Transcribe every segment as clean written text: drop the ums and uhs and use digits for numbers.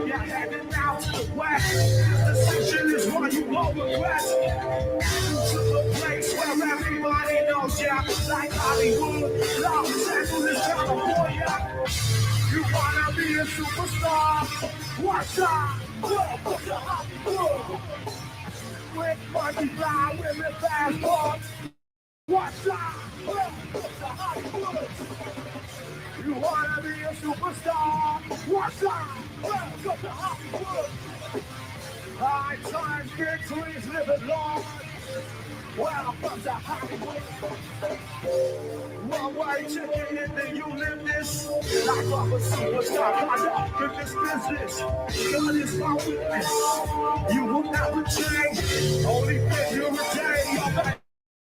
You're heading out to the west. This decision is one you won't regret. To the place where everybody knows ya, like Hollywood, Los Angeles, California. You wanna be a superstar? What's up? Welcome to Hollywood. Quick money, fly, women, fast boys. What's up? Welcome to Hollywood. You wanna be a superstar? What's up? Welcome to Hollywood. High times, victories, living large. Welcome to Hollywood. One way ticket in the you live this. Life of a superstar, conduct in this business. God is my witness. You will never change. Only thing you're a day.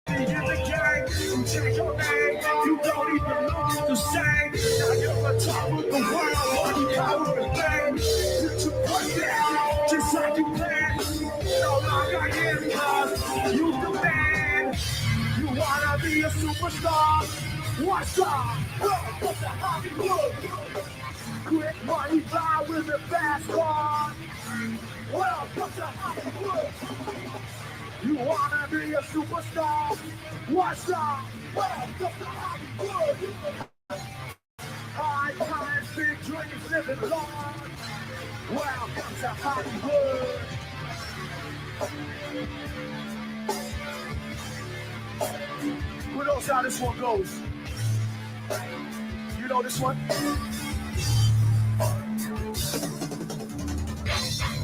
In the game, you change your name, you don't even look the same. Now you're on top of the world, money, power, and fame. You took one down, just like you planned. No longer in cause you the man. You wanna be a superstar? What's up? Welcome to Hollywood. Quick money, fly with a fast car. Welcome to Hollywood. You wanna be a superstar? What's up? Welcome to Hollywood. High times, big dreams, living large. Welcome to Hollywood. Who knows how this one goes? You know this one?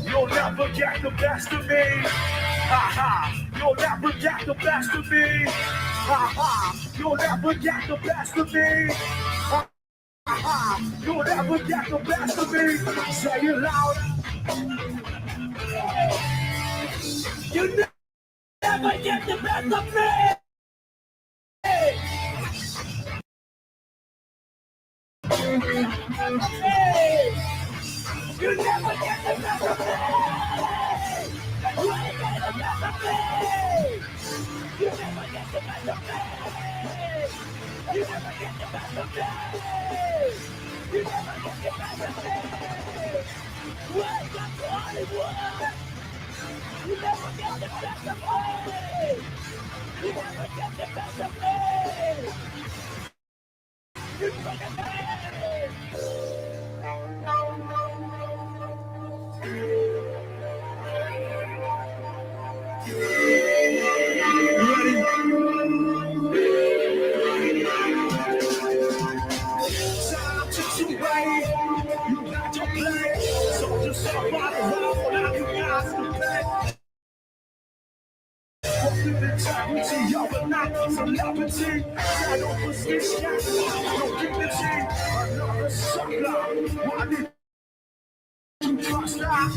You'll never get the best of me. Ha ha. You'll never get the best of me. Ha ha. You'll never get the best of me. Ha ha. You'll never get the best of me. Say it louder. You never get the best of me. You never get the best of me. You ain't get the best of me. You never get the best of me. You never get the best of me. You never get the best of me. Welcome to Hollywood. You never get the best of me. You never get the best of me. You never get the integrity of a night, celebrity, shadow position, no dignity, another sucker. Why did you trust that?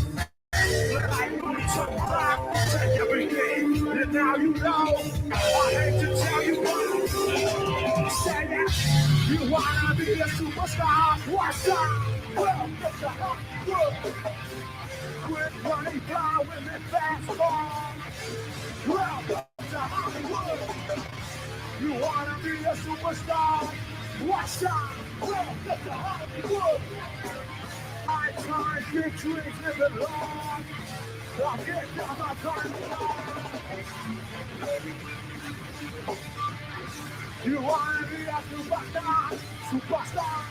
But I want to back, take everything, and now you know. I hate to tell you what. Say that you wanna be a superstar. What's up? Welcome to Hollywood. Quick money, fly with it, fast car. Welcome to Hollywood. You wanna be a superstar? What's up? Welcome to Hollywood. I try big dreams, living long. I'll get down my time. You wanna be a superstar? Superstar.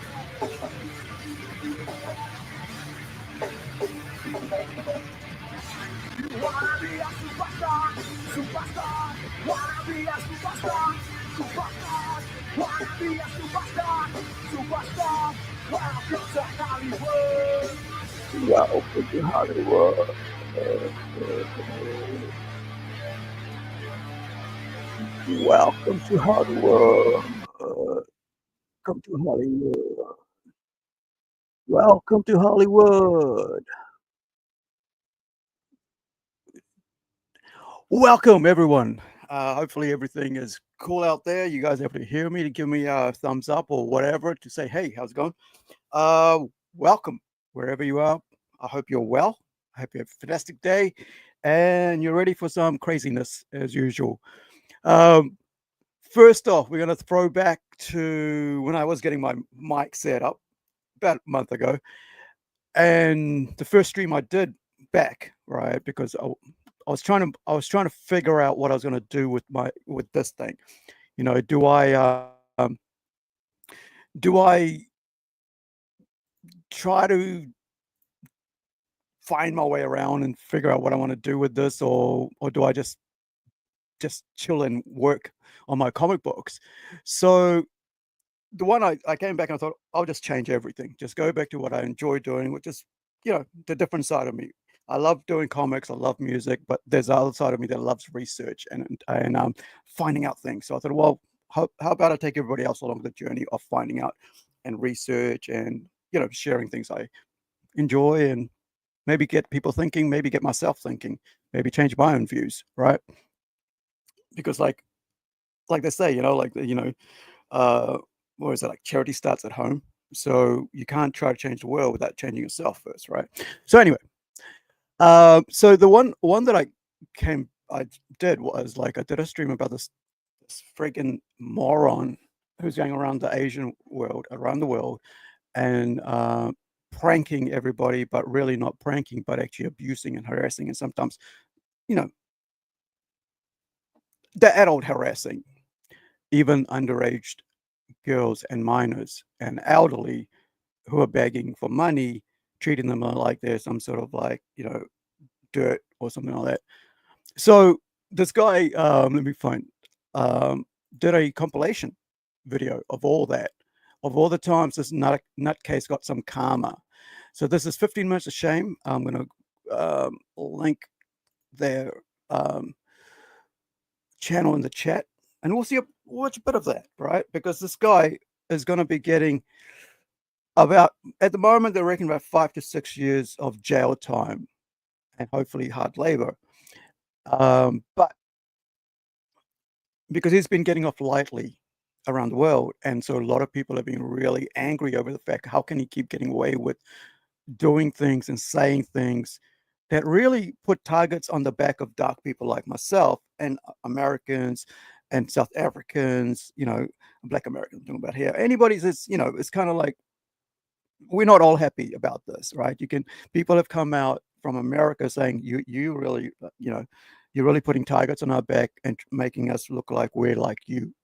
You wanna be a superstar? Superstar. Wanna be a superstar? Superstar. Wanna be a superstar? Superstar. Welcome to Hollywood. Welcome to Hollywood. Welcome to Hollywood. Come to Hollywood. Welcome to Hollywood. Welcome, everyone. Hopefully everything is cool out there. You guys able to hear me, to give me a thumbs up or whatever, to say, hey, how's it going? Welcome, wherever you are. I hope you're well. I hope you have a fantastic day. And you're ready for some craziness, as usual. First off, we're going to throw back to when I was getting my mic set up about a month ago. And the first stream I did back, right, because I was trying to figure out what I was going to do with this thing. You know, do I try to find my way around and figure out what I want to do with this, or do I just chill and work on my comic books? So the one I came back and I thought I'll just change everything, just go back to what I enjoy doing, which is, you know, the different side of me. I love doing comics, I love music, but there's the other side of me that loves research and finding out things. So I thought, well, how about I take everybody else along the journey of finding out and research and, you know, sharing things I enjoy, and maybe get people thinking, maybe get myself thinking, maybe change my own views, right? Because like they say, you know, what is it, like charity starts at home. So you can't try to change the world without changing yourself first, right? So anyway, so the one that I did was, like, I did a stream about this friggin' moron who's going around the Asian world, around the world, and pranking everybody, but really not pranking, but actually abusing and harassing, and sometimes, you know, the adult harassing, even underage girls and minors and elderly who are begging for money, treating them like they're some sort of, like, you know, dirt or something like that. So this guy, let me find, did a compilation video of all that, of all the times this nutcase got some karma. So this is 15 minutes of shame. I'm going to link their channel in the chat, and we'll watch a bit of that, right? Because this guy is going to be getting about, at the moment, they're reckoning about 5 to 6 years of jail time and hopefully hard labor. But because he's been getting off lightly around the world, and so a lot of people have been really angry over the fact, how can he keep getting away with doing things and saying things that really put targets on the back of dark people like myself and Americans and South Africans, you know, Black Americans, I'm talking about here. Anybody that's, you know, it's kind of like, we're not all happy about this, right? People have come out from America saying, you really, you know, you're really putting targets on our back and making us look like we're like you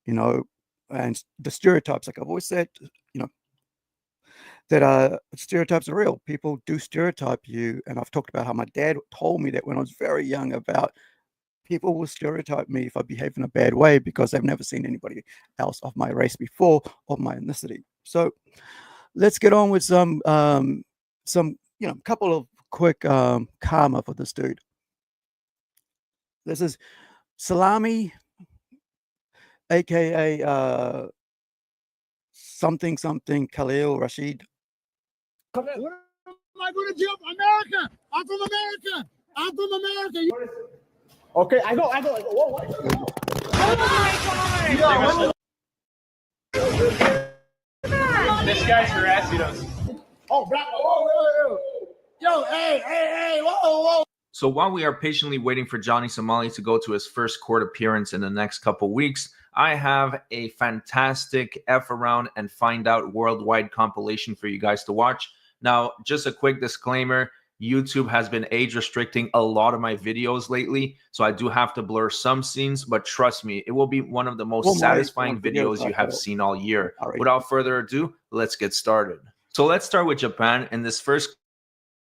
know, and the stereotypes, like I've always said, you know, that stereotypes are real. People do stereotype you, and I've talked about how my dad told me that when I was very young, about people will stereotype me if I behave in a bad way because they've never seen anybody else of my race before, of my ethnicity. So let's get on with some you know, couple of quick karma for this dude. This is Salami, aka something Khalil Rashid. What am I going to do? America! I'm from America! I'm from America! Okay, I go. Whoa, what? Oh my God! This guy's harassing us. Oh, black. Whoa. Yo, hey, whoa. So while we are patiently waiting for Johnny Somali to go to his first court appearance in the next couple weeks, I have a fantastic F around and find out worldwide compilation for you guys to watch. Now, just a quick disclaimer, YouTube has been age restricting a lot of my videos lately, so I do have to blur some scenes, but trust me, it will be one of the most satisfying videos you have seen all year. Without further ado, let's get started. So let's start with Japan. In this first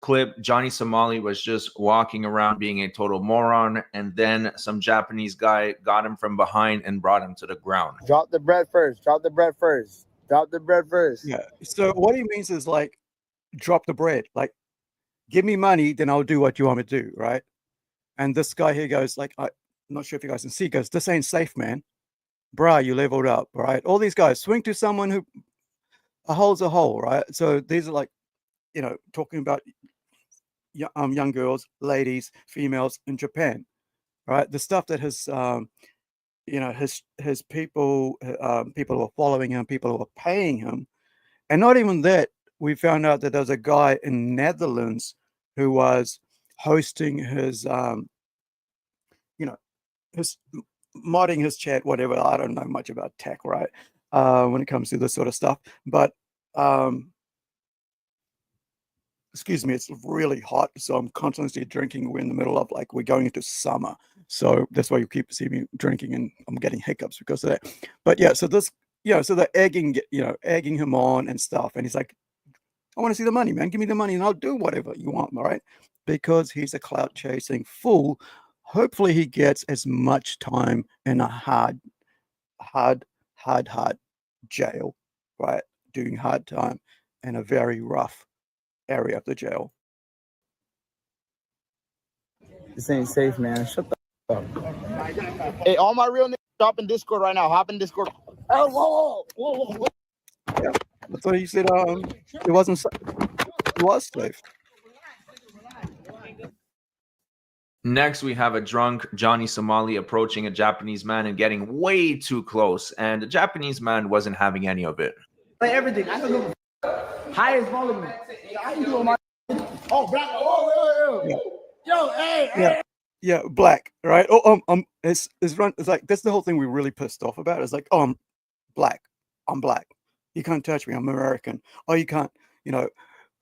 clip, Johnny Somali was just walking around being a total moron, and then some Japanese guy got him from behind and brought him to the ground. Drop the bread first. Yeah. So what he means is, like, drop the bread. Like, give me money, then I'll do what you want me to do, right? And this guy here goes, like, I'm not sure if you guys can see, goes, this ain't safe, man. Bruh, you leveled up, right? All these guys swing to someone who, a hole's a hole, right? So these are, like, you know, talking about young girls, ladies, females in Japan, right? The stuff that his you know, his people people who are following him, people who are paying him, and not even that. We found out that there's a guy in Netherlands who was hosting his you know, his modding his chat, whatever. I don't know much about tech, right? When it comes to this sort of stuff, but excuse me, it's really hot, so I'm constantly drinking. We're in the middle of we're going into summer, so that's why you keep seeing me drinking, and I'm getting hiccups because of that. But yeah, so this, so they're egging him on and stuff, and he's like, I want to see the money, man. Give me the money, and I'll do whatever you want, all right? Because he's a clout chasing fool. Hopefully, he gets as much time in a hard jail, right? Doing hard time in a very rough area of the jail. This ain't safe, man. Shut the up. Hey, all my real niggas, hop in Discord right now. Hop in Discord. Oh, whoa. Yeah, I thought you said it wasn't. It was safe. Next, we have a drunk Johnny Somali approaching a Japanese man and getting way too close, and the Japanese man wasn't having any of it. Play everything. I don't know. Highest volume. How you doing, my? Oh, black. Oh, Yeah. Yo, hey, Yeah. hey. Yeah, black, right? Oh, it's like that's the whole thing we're really pissed off about. It's like, oh, I'm black. You can't touch me. I'm American. Oh, you can't,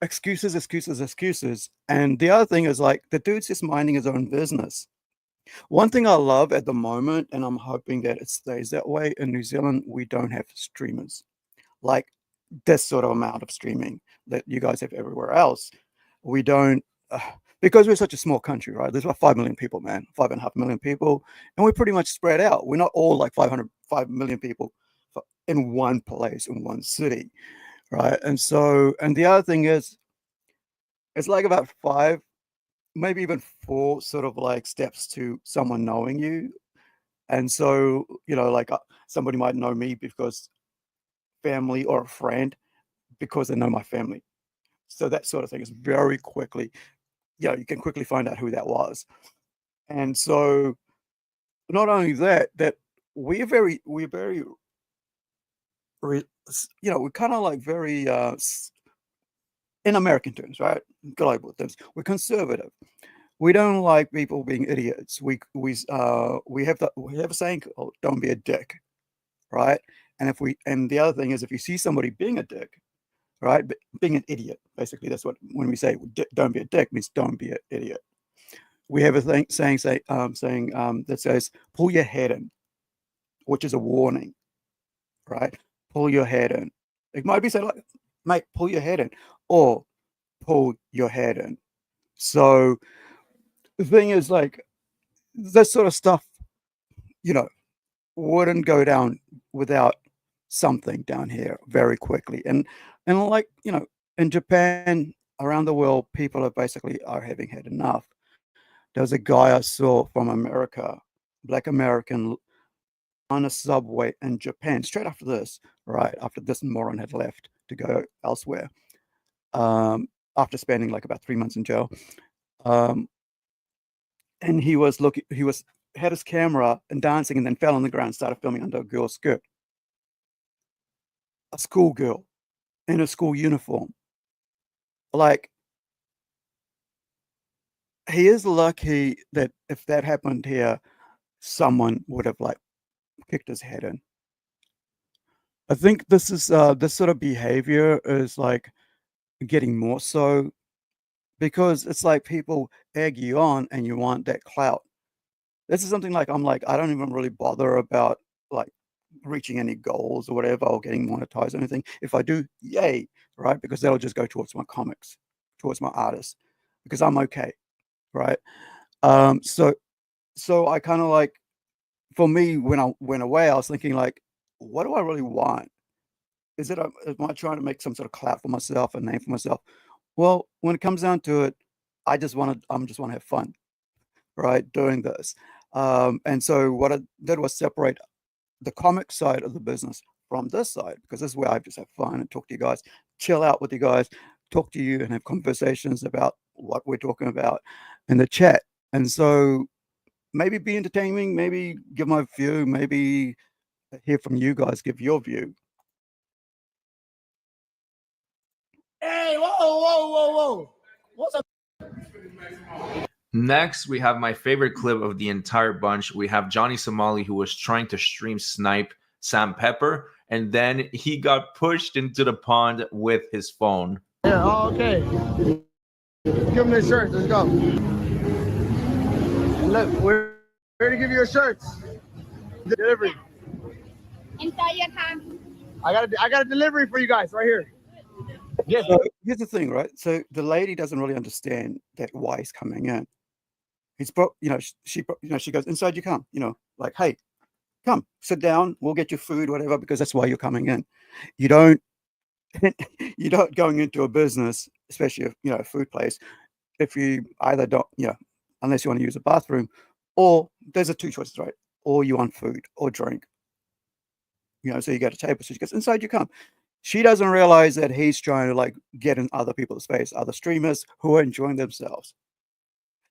excuses. And the other thing is like the dude's just minding his own business. One thing I love at the moment, and I'm hoping that it stays that way, in New Zealand, we don't have streamers. Like this sort of amount of streaming that you guys have everywhere else. We don't, because we're such a small country, right? There's about 5 million people, man, 5.5 million people. And we're pretty much spread out. We're not all like 5 million people in one place, in one city, right? And so, and the other thing is, it's like about 5, maybe even 4 sort of like steps to someone knowing you. And so, like somebody might know me because family, or a friend because they know my family. So that sort of thing is very quickly, you can quickly find out who that was. And so not only that we're kind of like very, in American terms, right? Global terms, we're conservative. We don't like people being idiots. We have a saying called "Don't be a dick," right? And the other thing is, if you see somebody being a dick, right, being an idiot, basically, that's what when we say "don't be a dick" means don't be an idiot. We have a saying that says "pull your head in," which is a warning, right? Pull your head in. It might be said like, "Mate, pull your head in," or "pull your head in." So the thing is, like, this sort of stuff, wouldn't go down without something down here very quickly. And like, in Japan, around the world, people are having had enough. There was a guy I saw from America, Black American, on a subway in Japan, straight after this, right? After this moron had left to go elsewhere, after spending like about 3 months in jail. And he had his camera and dancing, and then fell on the ground, started filming under a girl's skirt. A schoolgirl in a school uniform. Like, he is lucky that if that happened here, someone would have like kicked his head in. I think this sort of behavior is like getting more so because it's like people egg you on and you want that clout. This is something like I don't even really bother about like reaching any goals or whatever, or getting monetized or anything. If I do, yay, right? Because that'll just go towards my comics, towards my artists, because I'm okay, right? So I kind of like, for me, when I went away, I was thinking like, what do I really want? Am I trying to make some sort of clout for myself, a name for myself? Well, when it comes down to it, I just want to have fun, right? Doing this. And so what I did was separate the comic side of the business from this side, because this is where I just have fun and talk to you guys, chill out with you guys, talk to you and have conversations about what we're talking about in the chat. And so maybe be entertaining, maybe give my view, maybe hear from you guys, give your view. Hey, whoa. What's up? Next, we have my favorite clip of the entire bunch. We have Johnny Somali, who was trying to stream snipe Sam Pepper, and then he got pushed into the pond with his phone. Yeah, okay. Give them their shirts. Let's go. Look, we're here to give you your shirts. Delivery. Entire time. I got a delivery for you guys right here. Yes. So here's the thing, right? So the lady doesn't really understand that why he's coming in. He's she goes, inside you come, like, hey, come sit down, we'll get you food, whatever, because that's why you're coming in. You don't going into a business, especially a food place, if you either don't, unless you want to use a bathroom, or there's two choices, right? Or you want food or drink. So you get a table. So she goes, inside you come. She doesn't realize that he's trying to like get in other people's space, other streamers who are enjoying themselves.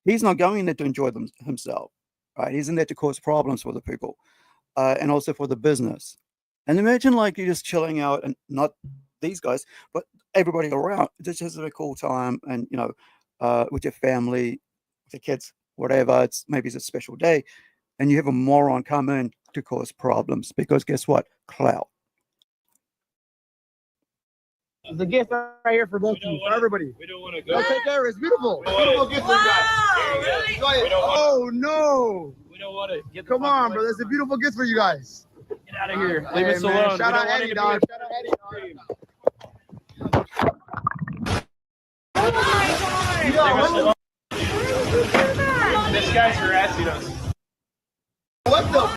He's not going there to enjoy himself, right? He's in there to cause problems for the people, and also for the business. And imagine like you're just chilling out, and not these guys, but everybody around, just has a cool time, and with your family, with your kids, whatever. Maybe it's a special day, and you have a moron come in to cause problems because guess what? Clout. There's a gift right here for both of you, for everybody. We don't want to go. Go take care of it. It's beautiful. Beautiful gift for you guys. Go ahead. Oh no! We don't want to get. Come on, brother. It's a beautiful gift for you guys. Get out of here. Leave us alone. Shout out Eddie, dog. This guy's harassing us. What the?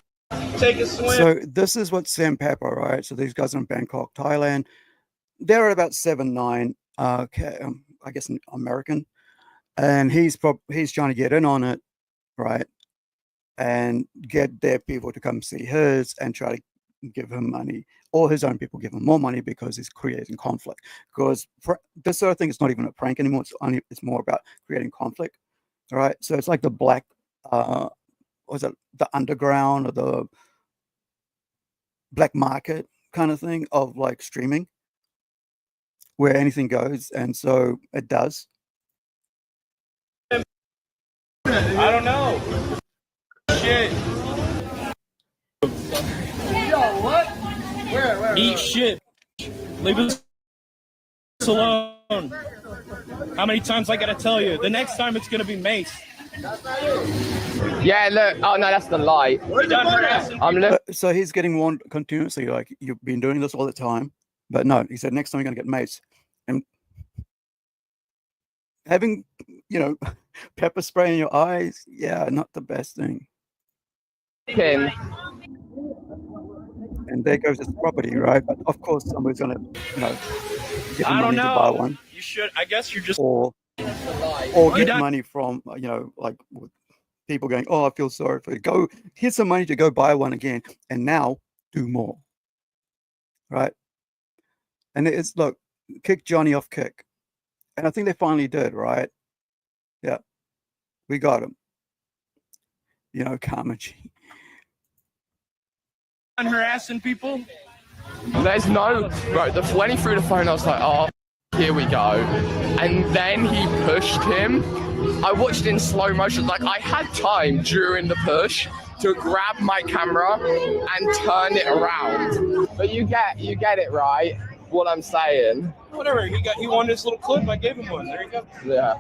Take a swim. So this is what Sam Pepper, right? So these guys are in Bangkok, Thailand. They're at about 7'9", I guess American, and he's trying to get in on it, right? And get their people to come see his and try to give him money, or his own people give him more money because he's creating conflict. Because this sort of thing is not even a prank anymore. It's more about creating conflict, right? So it's like the black, was it the underground or the black market kind of thing of like streaming, where anything goes, and so it does. I don't know. Shit. Yo, what? Where? Eat shit. Leave us alone. How many times I gotta tell you? The next time it's gonna be mace. Yeah, look. Oh no, that's the light. I'm looking. So he's getting warned continuously, like, you've been doing this all the time. But no, he said next time you're gonna get mace. And having, pepper spray in your eyes, yeah, not the best thing. Pin. And there goes his property, right? But of course, somebody's gonna, give him I don't money to buy know. one, You should. I guess you're just. or You get don't- money from, like with people going, oh, I feel sorry for you. Go, here's some money to go buy one again, and now do more, right? And it's, look, kick Johnny off Kick. And I think they finally did, right? Yeah. We got him. Karma G. Harassing people. There's no. Bro, when he threw the phone, I was like, oh, here we go. And then he pushed him. I watched in slow motion. Like, I had time during the push to grab my camera and turn it around. But you get it, right? What I'm saying. Whatever. He wanted this little clip. I gave him one. There you go. Yeah.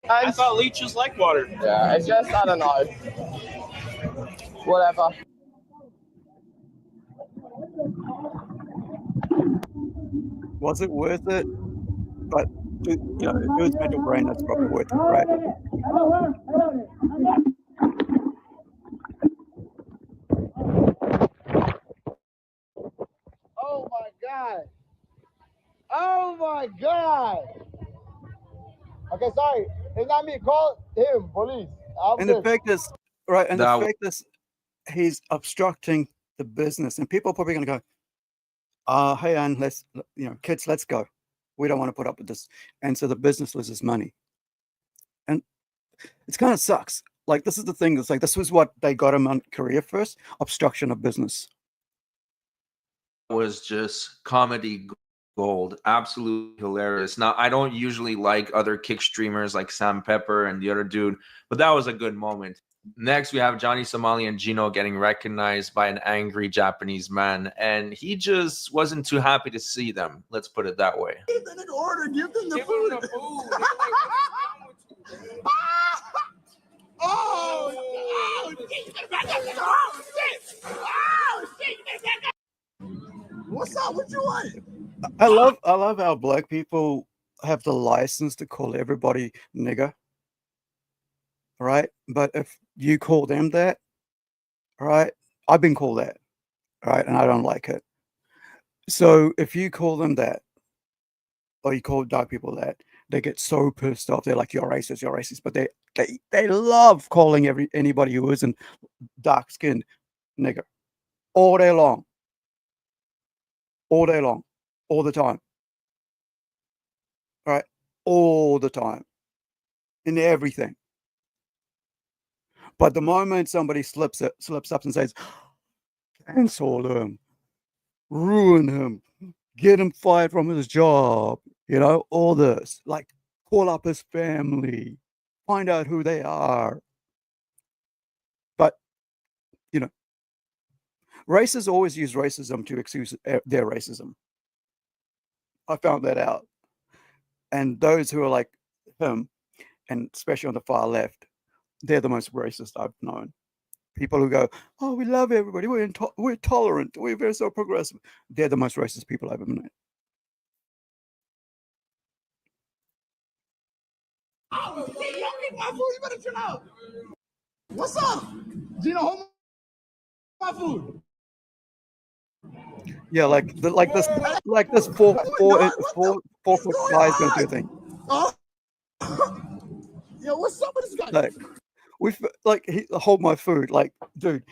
I thought leeches like water. Yeah, it's just, I don't know. Whatever. Was it worth it? But, to his mental brain, that's probably worth it, right? Oh my God. Oh my God. Okay, sorry. It's not me. Call him, police. And the fact is, right, and the fact is, he's obstructing the business, and people are probably going to go, hey, Anne, let's, kids, let's go. We don't want to put up with this. And so the business loses money. And it kind of sucks. Like, this is the thing. It's like, this was what they got him on career first, obstruction of business. Was just comedy gold. Absolutely hilarious. Now, I don't usually like other Kick streamers like Sam Pepper and the other dude, but that was a good moment. Next, we have Johnny Somali and Gino getting recognized by an angry Japanese man, and he just wasn't too happy to see them. Let's put it that way. Give them the order. Give them the food. I love how black people have the license to call everybody nigger, right? But if you call them that, right? I've been called that, right? And I don't like it. So if you call them that, or you call dark people that, they get so pissed off. They're like, you're racist. But they love calling anybody who isn't dark skinned nigger all day long, all the time, right? All the time, in everything. But the moment somebody slips up and says, cancel him, ruin him, get him fired from his job, all this, like call up his family, find out who they are. But, racists always use racism to excuse their racism. I found that out. And those who are like him, and especially on the far left, they're the most racist I've known. People who go, oh, we love everybody, we're tolerant, we're very so progressive. They're the most racist people I've ever known. Oh, you don't eat my food. You better chill out. What's up? Gino, hold my food. Yeah, like this four foot guy's gonna do a thing. Oh. Yo, what's up with this guy? Like he hold my food. Like, dude,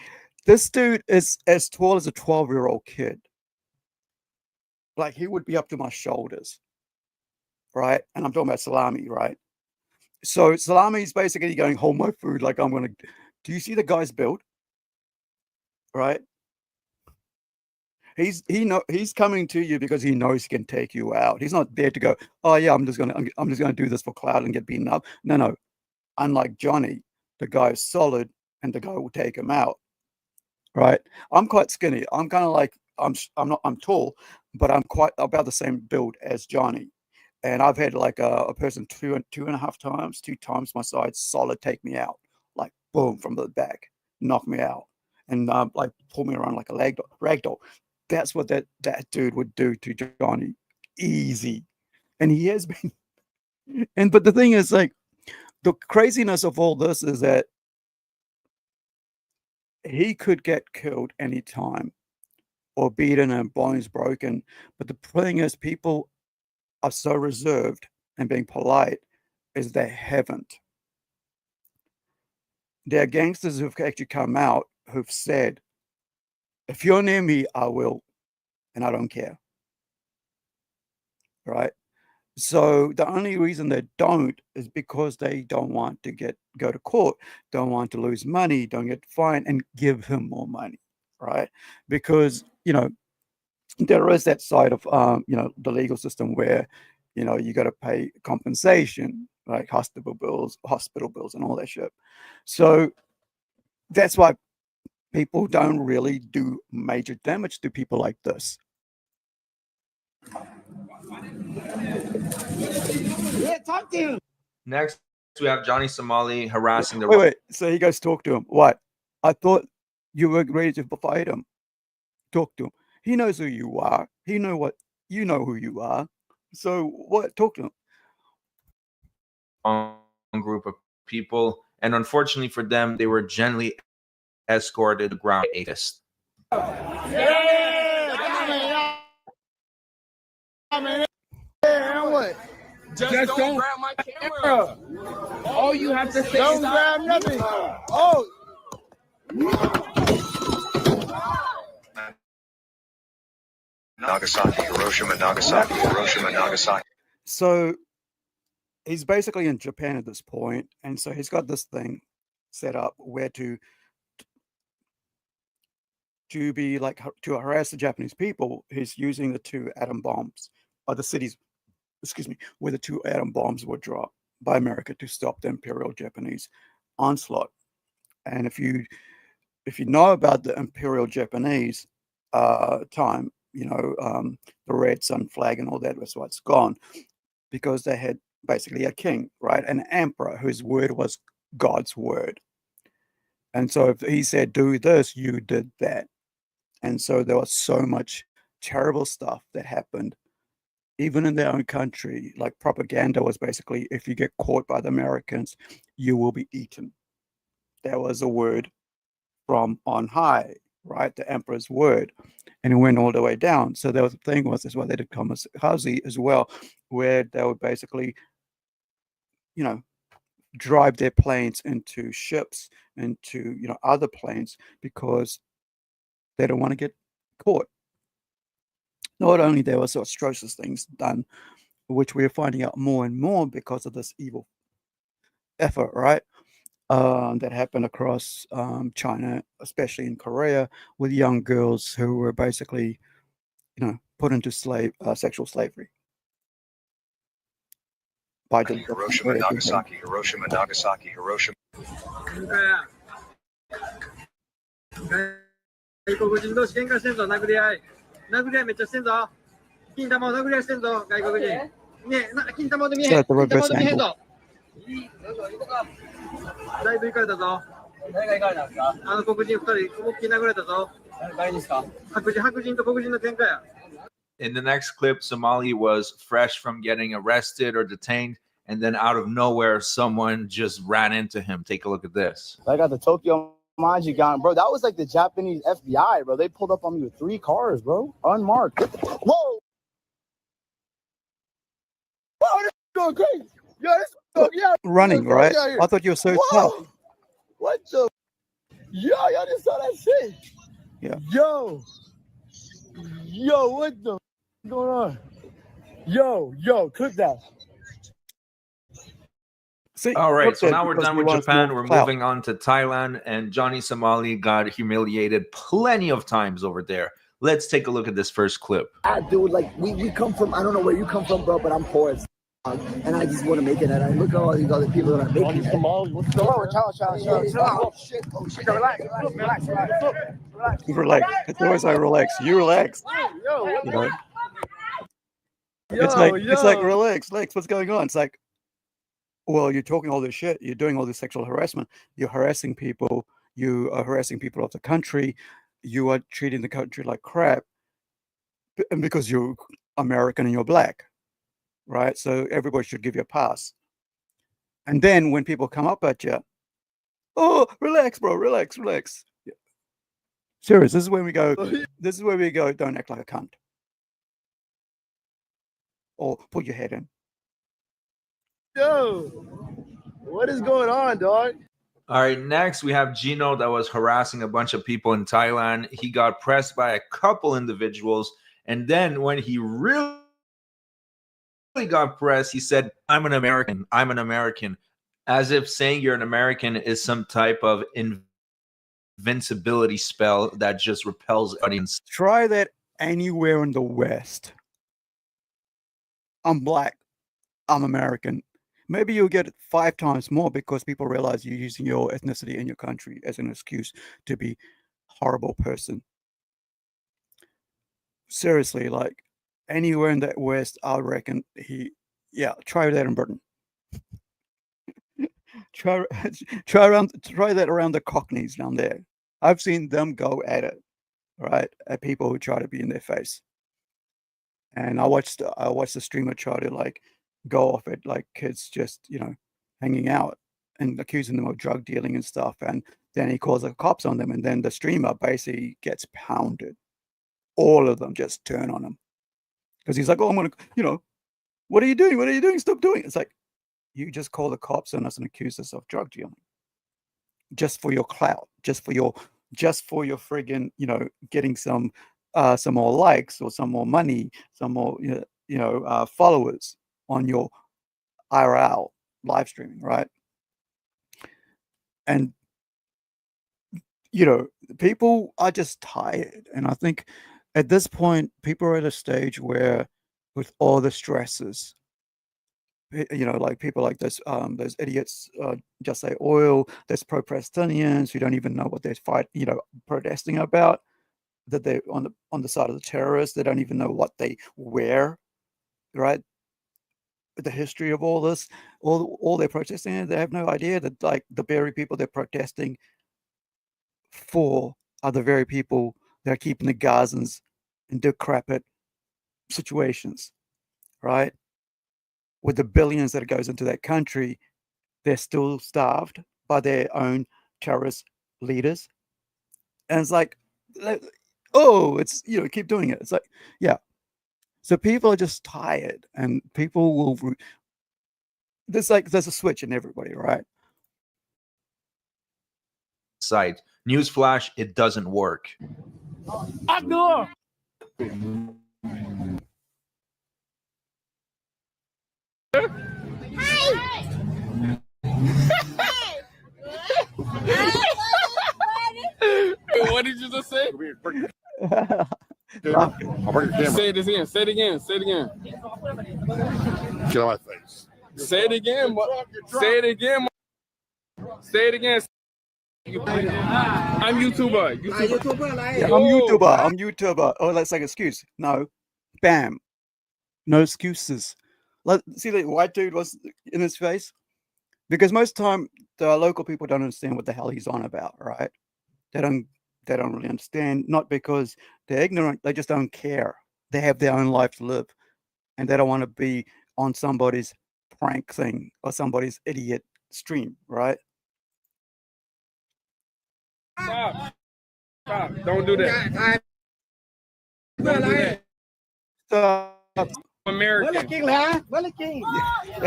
this dude is as tall as a 12-year-old kid. Like, he would be up to my shoulders, right? And I'm talking about Salami, right? So Salami's basically going, hold my food, like I'm gonna. Do you see the guy's build? Right? He's coming to you because he knows he can take you out. He's not there to go, oh yeah, I'm just gonna do this for clout and get beaten up. No. Unlike Johnny, the guy is solid and the guy will take him out. Right? I'm quite skinny. I'm kind of like I'm tall, but I'm quite about the same build as Johnny. And I've had like a person two and a half times my size solid take me out, like boom from the back, knock me out, and like pull me around like a rag doll. That's what that dude would do to Johnny, easy, and he has been. But the thing is, like, the craziness of all this is that he could get killed anytime, or beaten and bones broken. But the thing is, people are so reserved and being polite is they haven't. There are gangsters who've actually come out who've said, if you're near me, I will, and I don't care. Right? So the only reason they don't is because they don't want to go to court, don't want to lose money, don't get fined, and give him more money. Right? Because, there is that side of the legal system where you got to pay compensation, like hospital bills and all that shit. So that's why people don't really do major damage to people like this. Yeah, talk to him. Next, we have Johnny Somali harassing the. Wait. So he goes, talk to him. What? I thought you were ready to fight him. Talk to him. He knows who you are. You know who you are. So what? Talk to him. Group of people, and unfortunately for them, they were gently escorted to the ground. What? Just don't grab my camera. All you have to say Don't is grab nothing. Oh. Nagasaki, Hiroshima, Nagasaki, Hiroshima, Nagasaki. So he's basically in Japan at this point, and so he's got this thing set up where to be like, to harass the Japanese people. He's using the two atom bombs, or the cities, where the two atom bombs were dropped by America to stop the Imperial Japanese onslaught. And if you know about the Imperial Japanese time, the red sun flag and all that, that's why it's gone, because they had basically a king, right, an emperor whose word was God's word. And so if he said do this, you did that. And so there was so much terrible stuff that happened even in their own country, like propaganda was basically, if you get caught by the Americans, you will be eaten. That was a word from on high, right? The emperor's word. And it went all the way down. So there was a thing was, that's why they did kamikaze as well, where they would basically, you know, drive their planes into ships, into, you know, other planes, because they don't want to get caught. Not only there was atrocious things done, which we're finding out more and more because of this evil effort, right? That happened across China, especially in Korea, with young girls who were basically, you know, put into sexual slavery. By the Hiroshima, Nagasaki, Hiroshima, Nagasaki, Hiroshima. 外国人同士喧嘩してんぞ、殴り合い。殴り合いめっちゃしてんぞ。金玉を殴り合いしてんぞ、外国人。ねえ、金玉で見えへん。金玉で見えへんぞ。だいぶ行かれたぞ。誰が行かれたんですか？あの黒人2人、思いっきり殴られたぞ。誰ですか？白人と黒人の喧嘩や。 In the next clip, Somali was fresh from getting arrested or detained, and then out of nowhere, someone just ran into him. Take a look at this. I got the Tokyo Maji gun, bro. That was like the Japanese FBI, bro. They pulled up on me with 3 cars, bro, unmarked. Whoa! Whoa, this is going crazy. Yo, this is yeah. Running, right? I thought you were so tough. What the? Yo, y'all just saw that shit. Yeah. Yo, what the going on? Yo, click that. See, All right, so okay, now we're because done we with want Japan. more We're clout. moving on to Thailand, and Johnny Somali got humiliated plenty of times over there. Let's take a look at this first clip. Dude, like we come from, I don't know where you come from, bro, but I'm poor as and I just want to make it. And I look at all these other people that are making it. Chill out. Oh shit, relax. Relax. It's always like relax. You relax. Yo, You know? It's like relax. What's going on? It's like, well, you're talking all this shit. You're doing all this sexual harassment. You're harassing people. You are harassing people of the country. You are treating the country like crap, and because you're American and you're black, right? So everybody should give you a pass. And then when people come up at you, oh, relax, bro, relax. Yeah. Serious. This is where we go. Don't act like a cunt, or put your head in. Yo, what is going on, dog? All right, next we have Gino that was harassing a bunch of people in Thailand. He got pressed by a couple individuals, and then when he really got pressed, he said, I'm an American, as if saying you're an American is some type of invincibility spell that just repels audience. Try that anywhere in the West. I'm black. I'm American. Maybe you'll get it 5 times more because people realize you're using your ethnicity in your country as an excuse to be a horrible person. Seriously, like anywhere in that West, I reckon try that in Britain. try that around the Cockneys down there. I've seen them go at it, right? At people who try to be in their face. And I watched the streamer try to like go off at like kids just, you know, hanging out and accusing them of drug dealing and stuff. And then he calls the cops on them, and then the streamer basically gets pounded. All of them just turn on him because he's like, oh, I'm gonna, you know, what are you doing? Stop doing it. It's like, you just call the cops on us and accuse us of drug dealing just for your clout, just for your friggin', you know, getting some more likes or some more money, some more, followers on your IRL live streaming, right? And, you know, people are just tired. And I think at this point, people are at a stage where with all the stresses, you know, like people like this, those idiots, Just Say Oil, there's pro-Palestinians who don't even know what they're protesting about, that they're on the side of the terrorists. They don't even know what they wear, right? The history of all this, all they're protesting, they have no idea that like the very people they're protesting for are the very people that are keeping the Gazans in decrepit situations, right? With the billions that goes into that country, they're still starved by their own terrorist leaders. And it's like, oh, it's, keep doing it. It's like, yeah. So people are just tired, and people will, there's a switch in everybody, right? Site. Newsflash, it doesn't work. What did you just say? Laughing. Say it again. Say it again. Say it again. Get on my face. Say it again. Say it again. Say it again. I'm YouTuber. Yeah, I'm YouTuber. Oh, that's like excuse. No, bam, no excuses. Like, see the white dude was in his face, because most time the local people don't understand what the hell he's on about, right? They don't really understand. Not because they're ignorant, they just don't care. They have their own life to live, and they don't want to be on somebody's prank thing or somebody's idiot stream, right? Stop. Stop. Don't do that. Don't do that. Stop. American. That's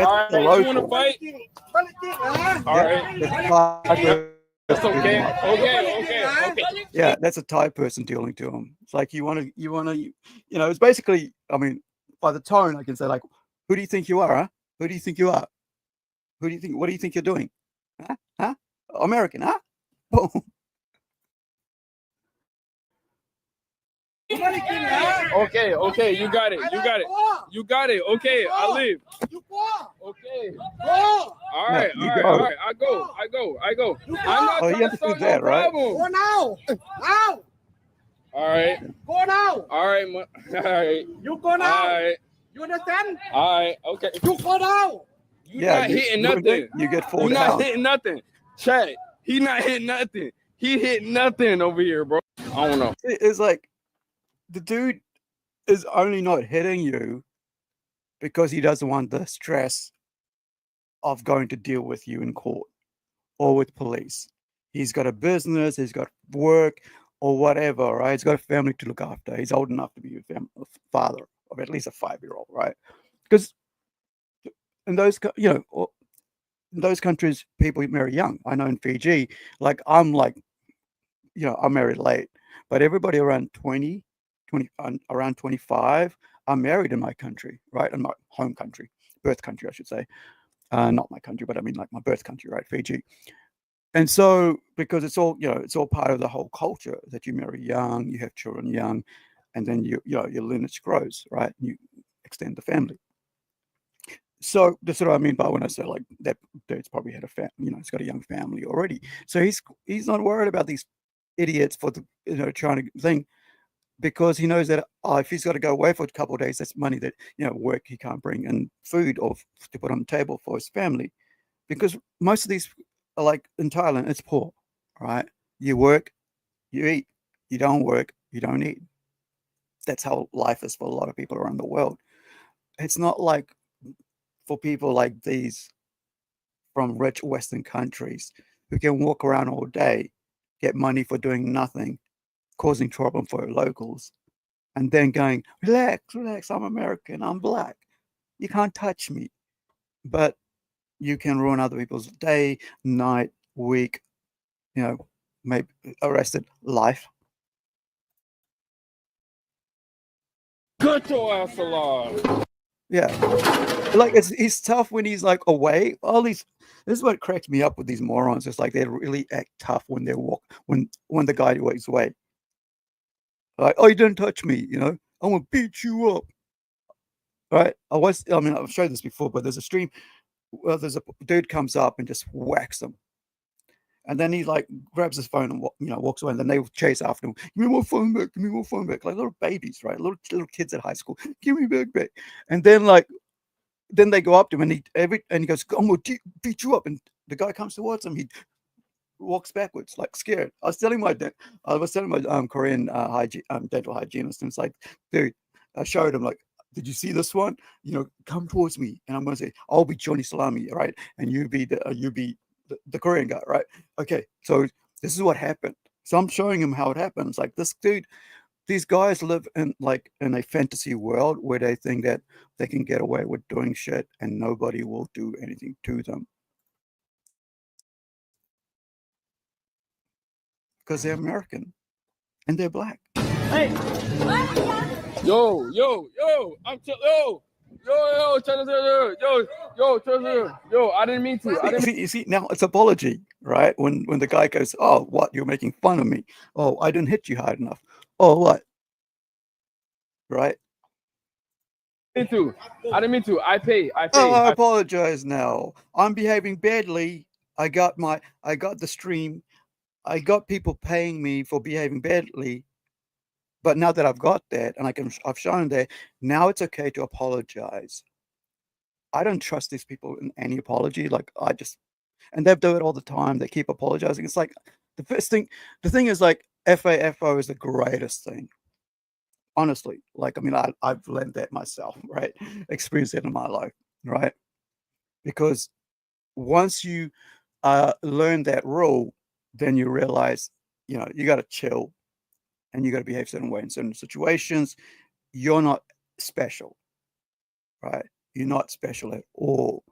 All the right, you want to local. fight? All right. That's okay. Okay. Yeah, that's a Thai person dealing to him. It's like you want to, it's basically, I mean, by the tone, I can say like, who do you think you are, huh? Who do you think you are? What do you think you're doing? Huh? American, huh? Boom. Okay, you got it. Okay, I leave. Okay. All right. I go. I'm not trying to solve no problem. Go now. All right. Go now. All right. You go now. All right. You understand? All right. Okay. You go now. You're not hitting nothing. You get You're fooled not out. hitting nothing. Chat. He not hitting nothing. He hit nothing over here, bro. I don't know. It's like the dude is only not hitting you because he doesn't want the stress of going to deal with you in court or with police. He's got a business, he's got work or whatever, right? He's got a family to look after. He's old enough to be a father of at least a 5-year-old, right? Because in those, in those countries, people marry young. I know in Fiji, I'm married late, but everybody around 20, around 25 are married in my country, right? In my home country, birth country, I should say. Not my country, but I mean like my birth country, right? Fiji. And so, because it's all part of the whole culture that you marry young, you have children young, and then your lineage grows, right? You extend the family. So that's what I mean by when I say like that dude's probably had a he's got a young family already. So he's not worried about these idiots for the trying to think, because he knows that if he's got to go away for a couple of days, that's money that work he can't bring, and food or to put on the table for his family. Because most of these are like in Thailand, it's poor, right? You work, you eat. You don't work, you don't eat. That's how life is for a lot of people around the world. It's not like for people like these from rich Western countries who can walk around all day, get money for doing nothing, causing trouble for locals, and then going, relax, I'm American, I'm black. You can't touch me. But you can ruin other people's day, night, week, maybe arrested, life. Cut your ass alive. Yeah. Like he's tough when he's like away. This is what cracks me up with these morons. It's like they really act tough when they walk when the guy walks away. Like, oh, you didn't touch me, I'm gonna beat you up. Right? I've showed this before, but there's a stream where there's a dude comes up and just whacks him. And then he like grabs his phone and walks away, and then they chase after him. Give me my phone back, give me my phone back. Like little babies, right? Little kids at high school. Give me back. And then then they go up to him and he goes, I'm gonna beat you up. And the guy comes towards him, he walks backwards, like scared. I was telling my Korean dental hygienist, and it's like, dude, I showed him like did you see this one? You know, come towards me, and I'm going to say, I'll be Johnny Salami, right? And you be the Korean guy, right? Okay, so this is what happened. So I'm showing him how it happens. Like this dude, these guys live in a fantasy world where they think that they can get away with doing shit and nobody will do anything to them because they're American and they're black. Hey. Yo, I'm yo, I didn't mean to. You see, now it's apology, right? When the guy goes, oh, what, you're making fun of me. Oh, I didn't hit you hard enough. Oh, what? Right? I didn't mean to. I pay. Oh, I apologize now. I'm behaving badly. I got the stream. I got people paying me for behaving badly. But now that I've got that and I've shown that, now it's okay to apologize. I don't trust these people in any apology. Like and they do it all the time. They keep apologizing. It's like the thing is like FAFO is the greatest thing. Honestly, like, I mean, I've learned that myself, right? Experienced it in my life, right? Because once you learn that rule, then you realize, you know, you got to chill and you got to behave certain way in certain situations. You're not special, right? You're not special at all.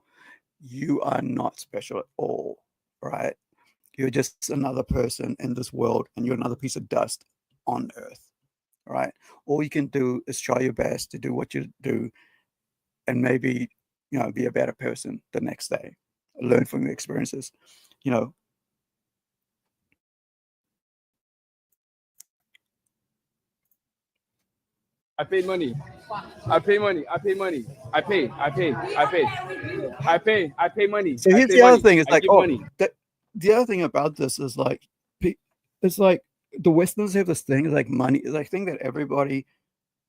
You are not special at all, right? You're just another person in this world and you're another piece of dust on earth, right? All you can do is try your best to do what you do and maybe, you know, be a better person the next day. Learn from your experiences, you know. I pay money. I pay money. So here's the other thing. It's like, the other thing about this is like, it's like the Westerners have this thing, like money. They think that everybody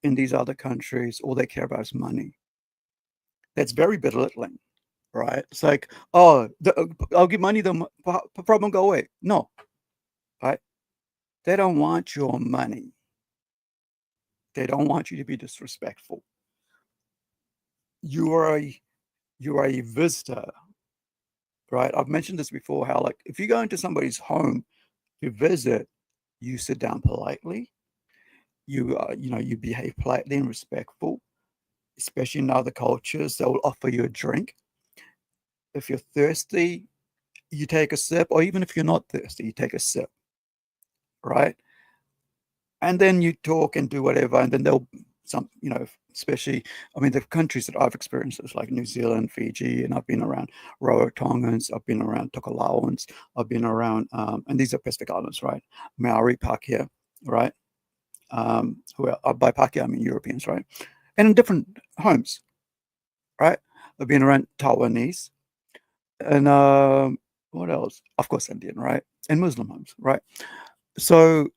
in these other countries, all they care about is money. That's very belittling, right? It's like, oh, I'll give money, the problem go away. No, right? They don't want your money. They don't want you to be disrespectful. You are a visitor, right? I've mentioned this before, how like if you go into somebody's home to visit, you sit down politely. You you behave politely and respectful, especially in other cultures. They'll offer you a drink. If you're thirsty, you take a sip, or even if you're not thirsty, you take a sip, right? And then you talk and do whatever, and then they'll especially, I mean, the countries that I've experienced is like New Zealand, Fiji, and I've been around Rarotongans, I've been around Tokelauans, I've been around, and these are Pacific Islands, right? Maori, Pakeha, right? Who are, by Pakeha, I mean Europeans, right? And in different homes, right? I've been around Taiwanese, and what else? Of course, Indian, right? And Muslim homes, right? So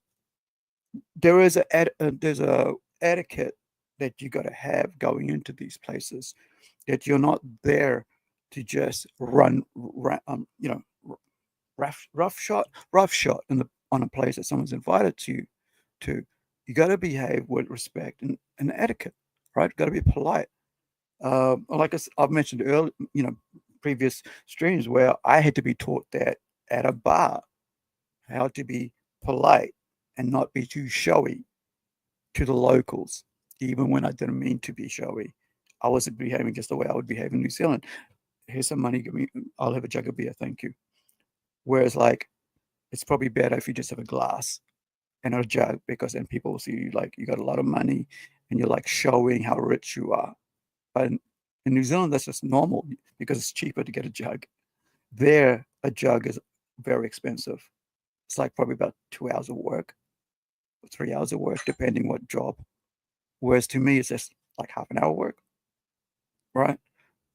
there is there's a etiquette that you got to have going into these places, that you're not there to just run roughshod on a place that someone's invited you to. You got to behave with respect and etiquette, right? Got to be polite. Like I've mentioned earlier, previous streams, where I had to be taught that at a bar, how to be polite and not be too showy to the locals, even when I didn't mean to be showy. I wasn't behaving just the way I would behave in New Zealand. Here's some money, I'll have a jug of beer, thank you. Whereas like, it's probably better if you just have a glass and a jug, because then people will see you like you got a lot of money and you're like showing how rich you are. But in New Zealand, that's just normal because it's cheaper to get a jug. There, a jug is very expensive. It's like probably about 2 hours of work, 3 hours of work, depending what job. Whereas to me, it's just like half an hour work, right?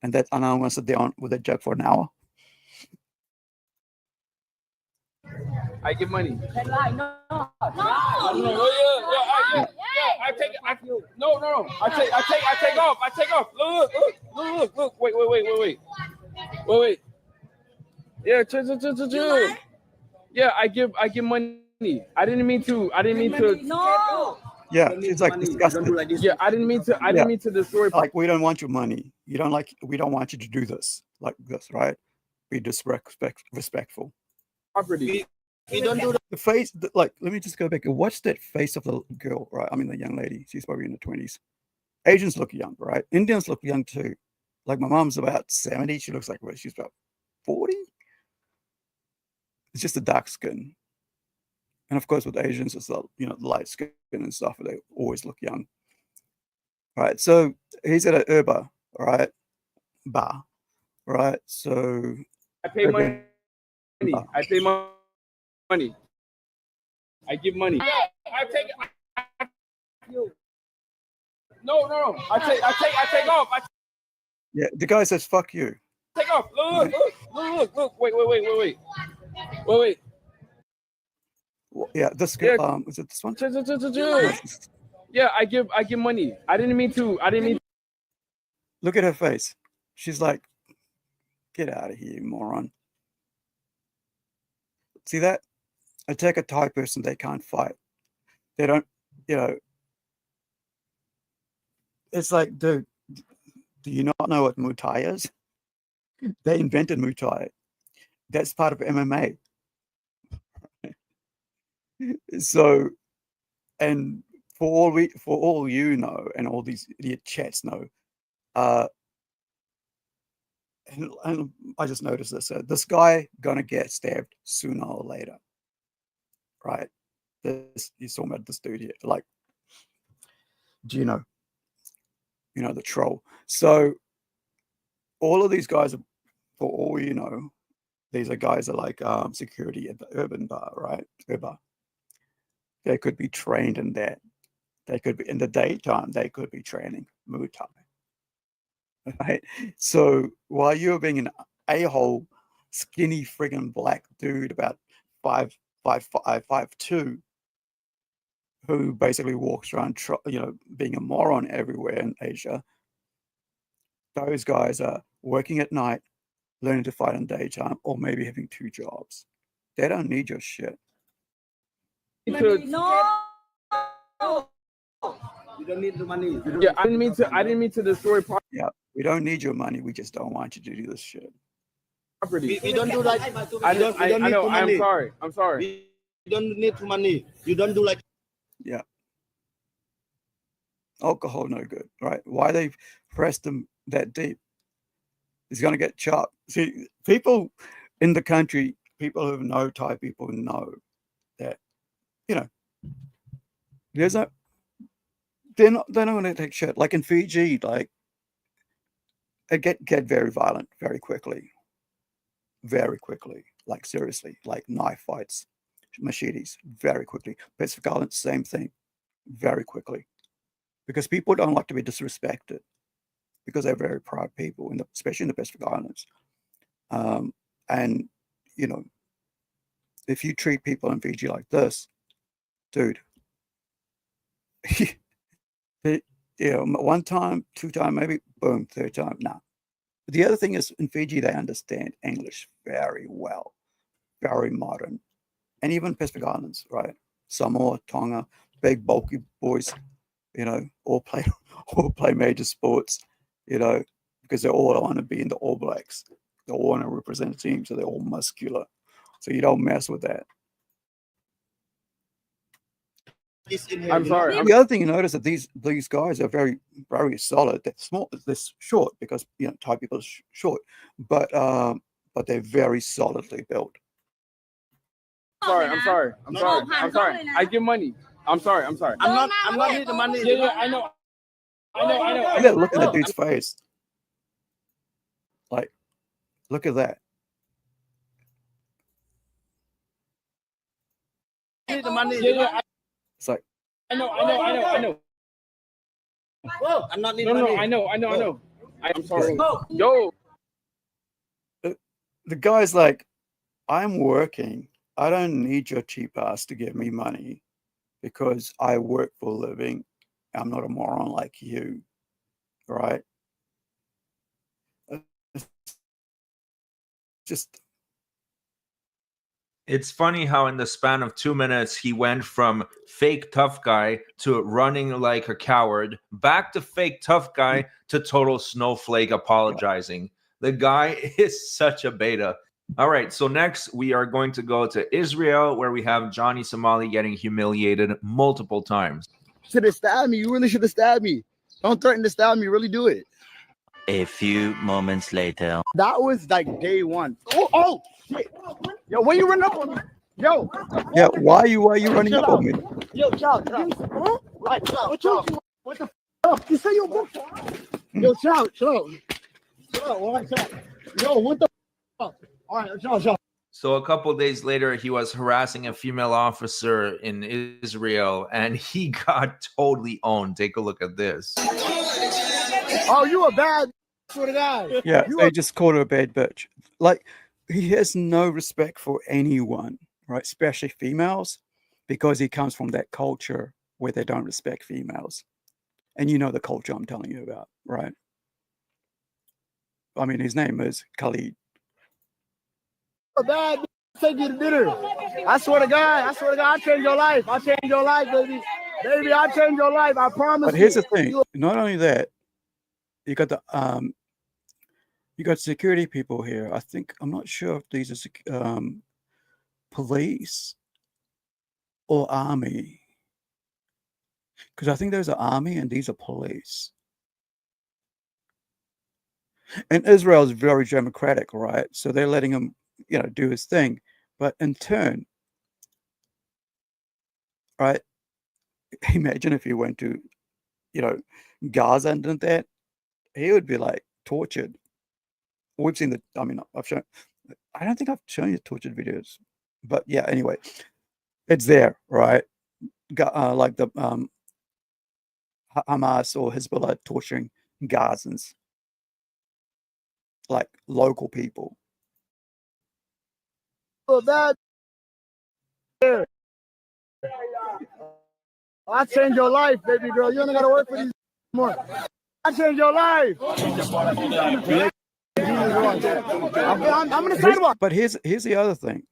And I'm going to sit down with a jug for an hour. I give money. No. I take off. Look. Wait. Yeah, yeah. I give money. I didn't mean to. No. Yeah, she's like disgusted. Yeah, I didn't mean to. I didn't mean to destroy. Like, we don't want your money. We don't want you to do this like this, right? Be respectful. Property. We don't do that. The face, like, let me just go back and watch that face of the girl, right? I mean, the young lady. She's probably in her 20s. Asians look young, right? Indians look young too. Like, my mom's about 70. She looks like, well, she's about 40. It's just the dark skin. And of course, with Asians, it's the, light skin and stuff. They always look young. All right. So he's at an herba, all right, bar, right? So I pay money. I pay money. I give money. I take. No. I take off. Yeah, the guy says, "Fuck you." Take off. Look. Wait. Yeah, this girl. Is it this one? Yeah, I give money. I didn't mean to. Look at her face. She's like, "Get out of here, you moron." See that? Attack a Thai person, they can't fight. They don't, it's like, dude, do you not know what Muay Thai is? They invented Muay Thai. That's part of MMA. So, and for all you know, and all these idiot chats know, and I just noticed this. This guy gonna get stabbed sooner or later, right? He's talking about this dude here, like Gino, the troll. So all of these guys, for all you know, these are guys that are like security at the urban bar, right? Urban. They could be trained in that. They could be in the daytime. They could be training Muay Thai. Right. So while you're being an a-hole, skinny friggin' black dude about 5'2", who basically walks around, being a moron everywhere in Asia, those guys are working at night, learning to fight in daytime, or maybe having 2 jobs. They don't need your shit. No. You don't need the money. Yeah, I didn't mean to destroy property. Yeah, we don't need your money. We just don't want you to do this shit. We don't do like. I know. I'm sorry. We don't need money. You don't do like. Yeah. Alcohol, no good, right? Why they pressed him that deep? He's going to get chopped. See, people in the country, people who know Thai people know that, there's no. They're not going to take shit. Like in Fiji, like it get very violent very quickly. Very quickly. Like seriously, like knife fights, machetes, very quickly. Pacific Islands, same thing, very quickly. Because people don't like to be disrespected. Because they're very proud people, especially in the Pacific Islands. And if you treat people in Fiji like this, dude. One time, 2 times, maybe, boom, 3rd time, nah. But the other thing is, in Fiji, they understand English very well, very modern. And even Pacific Islands, right? Samoa, Tonga, big, bulky boys, all play major sports, because they all want to be in the All Blacks. They all want to represent a team, so they're all muscular. So you don't mess with that. I'm sorry. The other thing you notice that these guys are very, very solid. They're small, they're short because Thai people are short, but they're very solidly built. I'm sorry. I give money. I'm sorry. I'm not need the money. Yeah, I know. Yeah, look at that dude's face. Like, look at that. Need the money. Yeah. It's like, I know. Whoa, I'm not needing money. I know. I'm sorry. Yo. The guy's like, I'm working. I don't need your cheap ass to give me money because I work for a living. I'm not a moron like you, right? Just It's funny how in the span of 2 minutes he went from fake tough guy to running like a coward, back to fake tough guy to total snowflake apologizing. The guy is such a beta. All right, so next we are going to go to Israel, where we have Johnny Somali getting humiliated multiple times. Should have stabbed me. You really should have stabbed me. Don't threaten to stab me. Really do it. A few moments later. That was like day one. Oh shit. Yo, when you run up on me? Yo. Yeah, why are you running up on me? Yo, child. Right, child. What the fuck? You say your book? Yo, child. All right, child. Yo, what the fuck? All right, child. So a couple days later, he was harassing a female officer in Israel, and he got totally owned. Take a look at this. Oh, you a bad sort of guy. Yeah, they just called her a bad bitch. Like, he has no respect for anyone, right? Especially females, because he comes from that culture where they don't respect females. And you know the culture I'm telling you about, right? I mean, his name is Khalid. A bad bitch, take you to dinner. I swear to God, I'll change your life. I'll change your life, baby. Baby, I'll change your life. I promise. But here's the thing: not only that, you got the you got security people here. I'm not sure if these are police or army, because I think those are army and these are police. And Israel is very democratic, right? So they're letting him, do his thing. But in turn, right? Imagine if he went to, Gaza and did that, he would be like tortured. We've seen I don't think I've shown you tortured videos, but yeah, anyway, it's there, right? Like the Hamas or Hezbollah torturing Gazans, like local people. Oh, that. I change your life, baby girl. You only gotta work for these more. I change your life. I'm gonna sidewalk. But here's the other thing.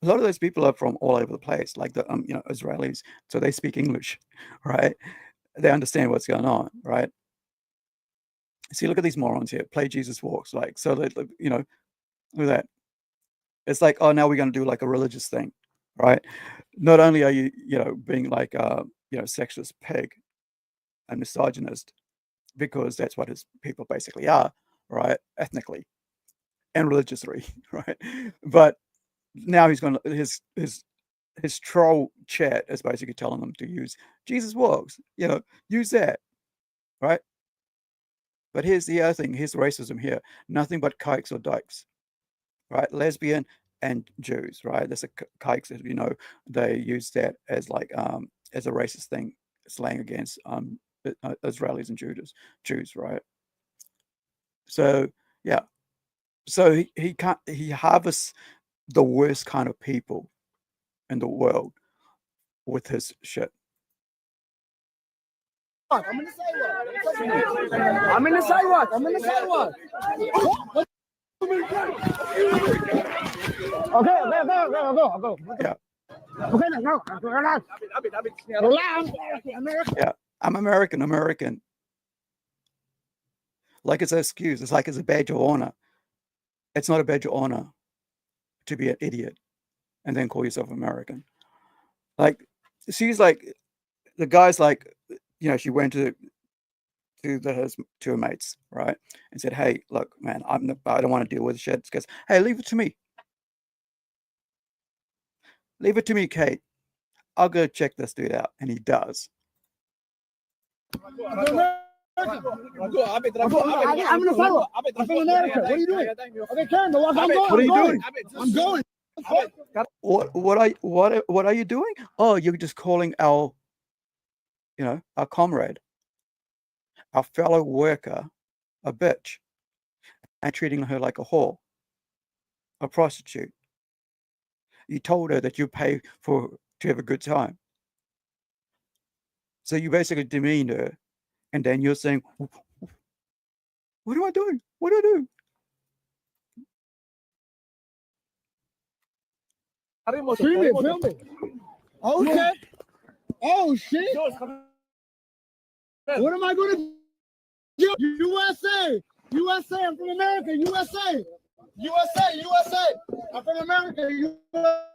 A lot of those people are from all over the place, like the Israelis, so they speak English, right? They understand what's going on, right? See, look at these morons here. Play Jesus Walks, like, so that, look at that. It's like, oh, now we're going to do like a religious thing, right? Not only are you, being like, sexist pig and misogynist, because that's what his people basically are, right? Ethnically and religiously, right? But now he's going to, his troll chat is basically telling them to use Jesus Walks, use that, right? But here's the other thing. Here's racism here. Nothing but kikes or dykes, right? Lesbian and Jews, right? There's a kikes, as they use that as like as a racist thing, slang against Israelis and Jews, right? So yeah, so he harvests the worst kind of people in the world with his shit. I'm in the sidewalk. Okay, I'll go. Yeah. Okay, no. Relax. Yeah, I'm American. Like it's an excuse. It's like it's a badge of honor. It's not a badge of honor to be an idiot and then call yourself American. Like, she's like, the guy's like, she went to her mates, right, and said, "Hey, look, man, I don't want to deal with shit." She goes, "Hey, leave it to me. Leave it to me, Kate. I'll go check this dude out," and he does. I'm in the sidewalk. I'm from America. What are you doing? Okay, Karen, what are you doing? I'm going. What are you doing? Oh, you're just calling our comrade, our fellow worker, a bitch, and treating her like a whore, a prostitute. You told her that you pay to have a good time. So you basically demeaned her, and then you're saying, "What am I doing? What do I do?" Stream it, film it. Okay. Oh shit. What am I gonna do? USA. USA. I'm from America. USA. USA. USA. I'm from America. USA.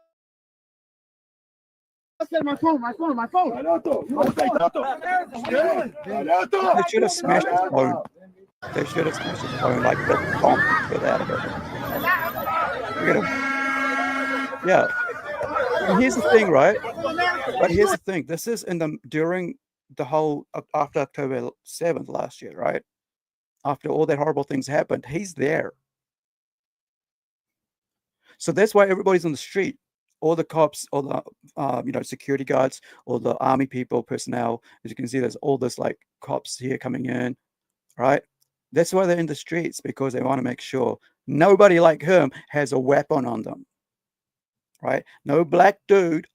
My phone. They should have smashed his phone. They should have smashed his phone like the bomb. Get out of it. Look at him. Yeah. And here's the thing, right? But here's the thing. This is during the whole after October 7th last year, right? After all that horrible things happened, he's there. So that's why everybody's on the street. All the cops, all the security guards, all the army people, personnel. As you can see, there's all this like cops here coming in, right? That's why they're in the streets, because they want to make sure nobody like him has a weapon on them, right? No black dude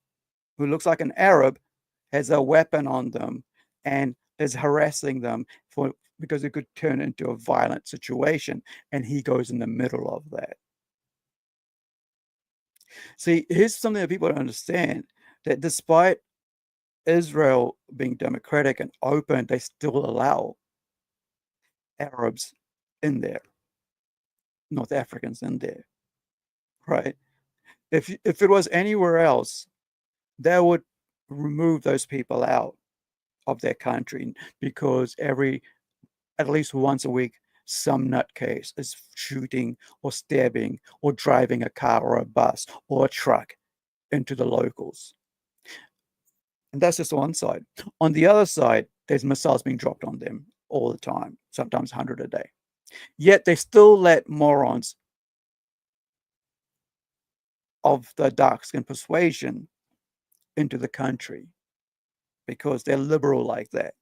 who looks like an Arab has a weapon on them and is harassing them because it could turn into a violent situation, and he goes in the middle of that. See, here's something that people don't understand, that despite Israel being democratic and open, they still allow Arabs in there, North Africans in there, right? If it was anywhere else, they would remove those people out of their country, because at least once a week, some nutcase is shooting or stabbing or driving a car or a bus or a truck into the locals. And that's just one side. On the other side, there's missiles being dropped on them all the time, sometimes 100 a day. Yet they still let morons of the dark skin persuasion into the country, because they're liberal like that.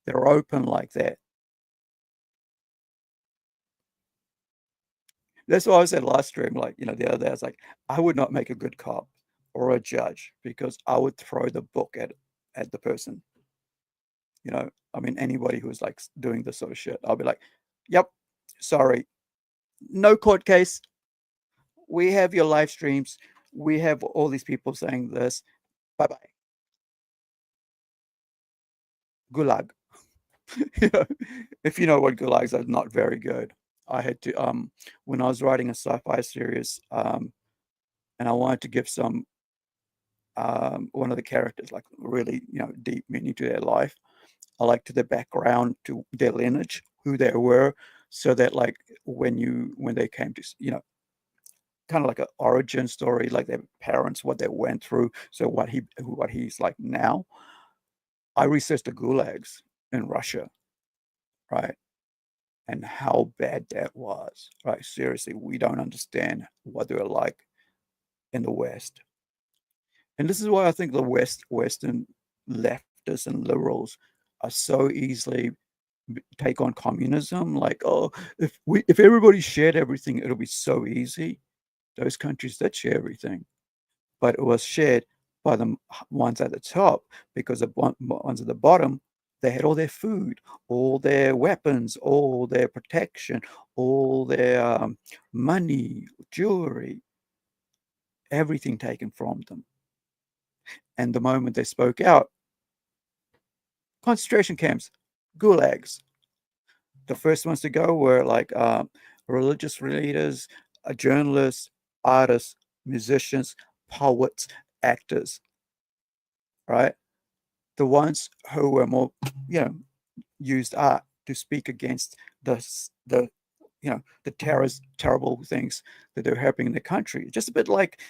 They're open like that. That's why I said last stream, like, the other day, I was like, I would not make a good cop or a judge, because I would throw the book at the person. Anybody who's like doing this sort of shit, I'll be like, yep, sorry, no court case. We have your live streams. We have all these people saying this. Bye-bye. Gulag. If you know what gulags are, not very good. I had to, when I was writing a sci-fi series, and I wanted to give some, one of the characters, like really, deep meaning to their life. I liked their background, to their lineage, who they were, so that like when they came to, kind of like an origin story, like their parents, what they went through. So what he's like now. I researched the gulags in Russia, right? And how bad that was, right? Seriously, we don't understand what they're like in the West. And this is why I think the Western leftists and liberals are so easily take on communism. Like, oh, if everybody shared everything, it'll be so easy. Those countries did share everything, but it was shared by the ones at the top, because the ones at the bottom, they had all their food, all their weapons, all their protection, all their money, jewelry, everything taken from them. And the moment they spoke out, concentration camps, gulags. The first ones to go were like religious leaders, journalists, artists, musicians, poets, actors, right? The ones who were more, used art to speak against the terrible things that are happening in the country. Just a bit like,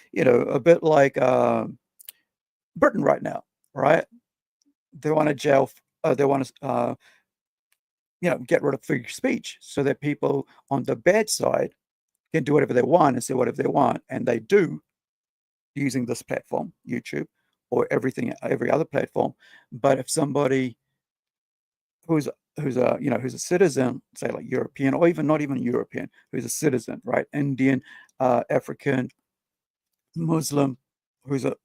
Britain right now, right? They want to jail. They want to, get rid of free speech, so that people on the bad side can do whatever they want and say whatever they want, and they do, using this platform, YouTube, or every other platform. But if somebody who's a citizen, say like European, or even not even European, who's a citizen, right? Indian, African, Muslim, who's a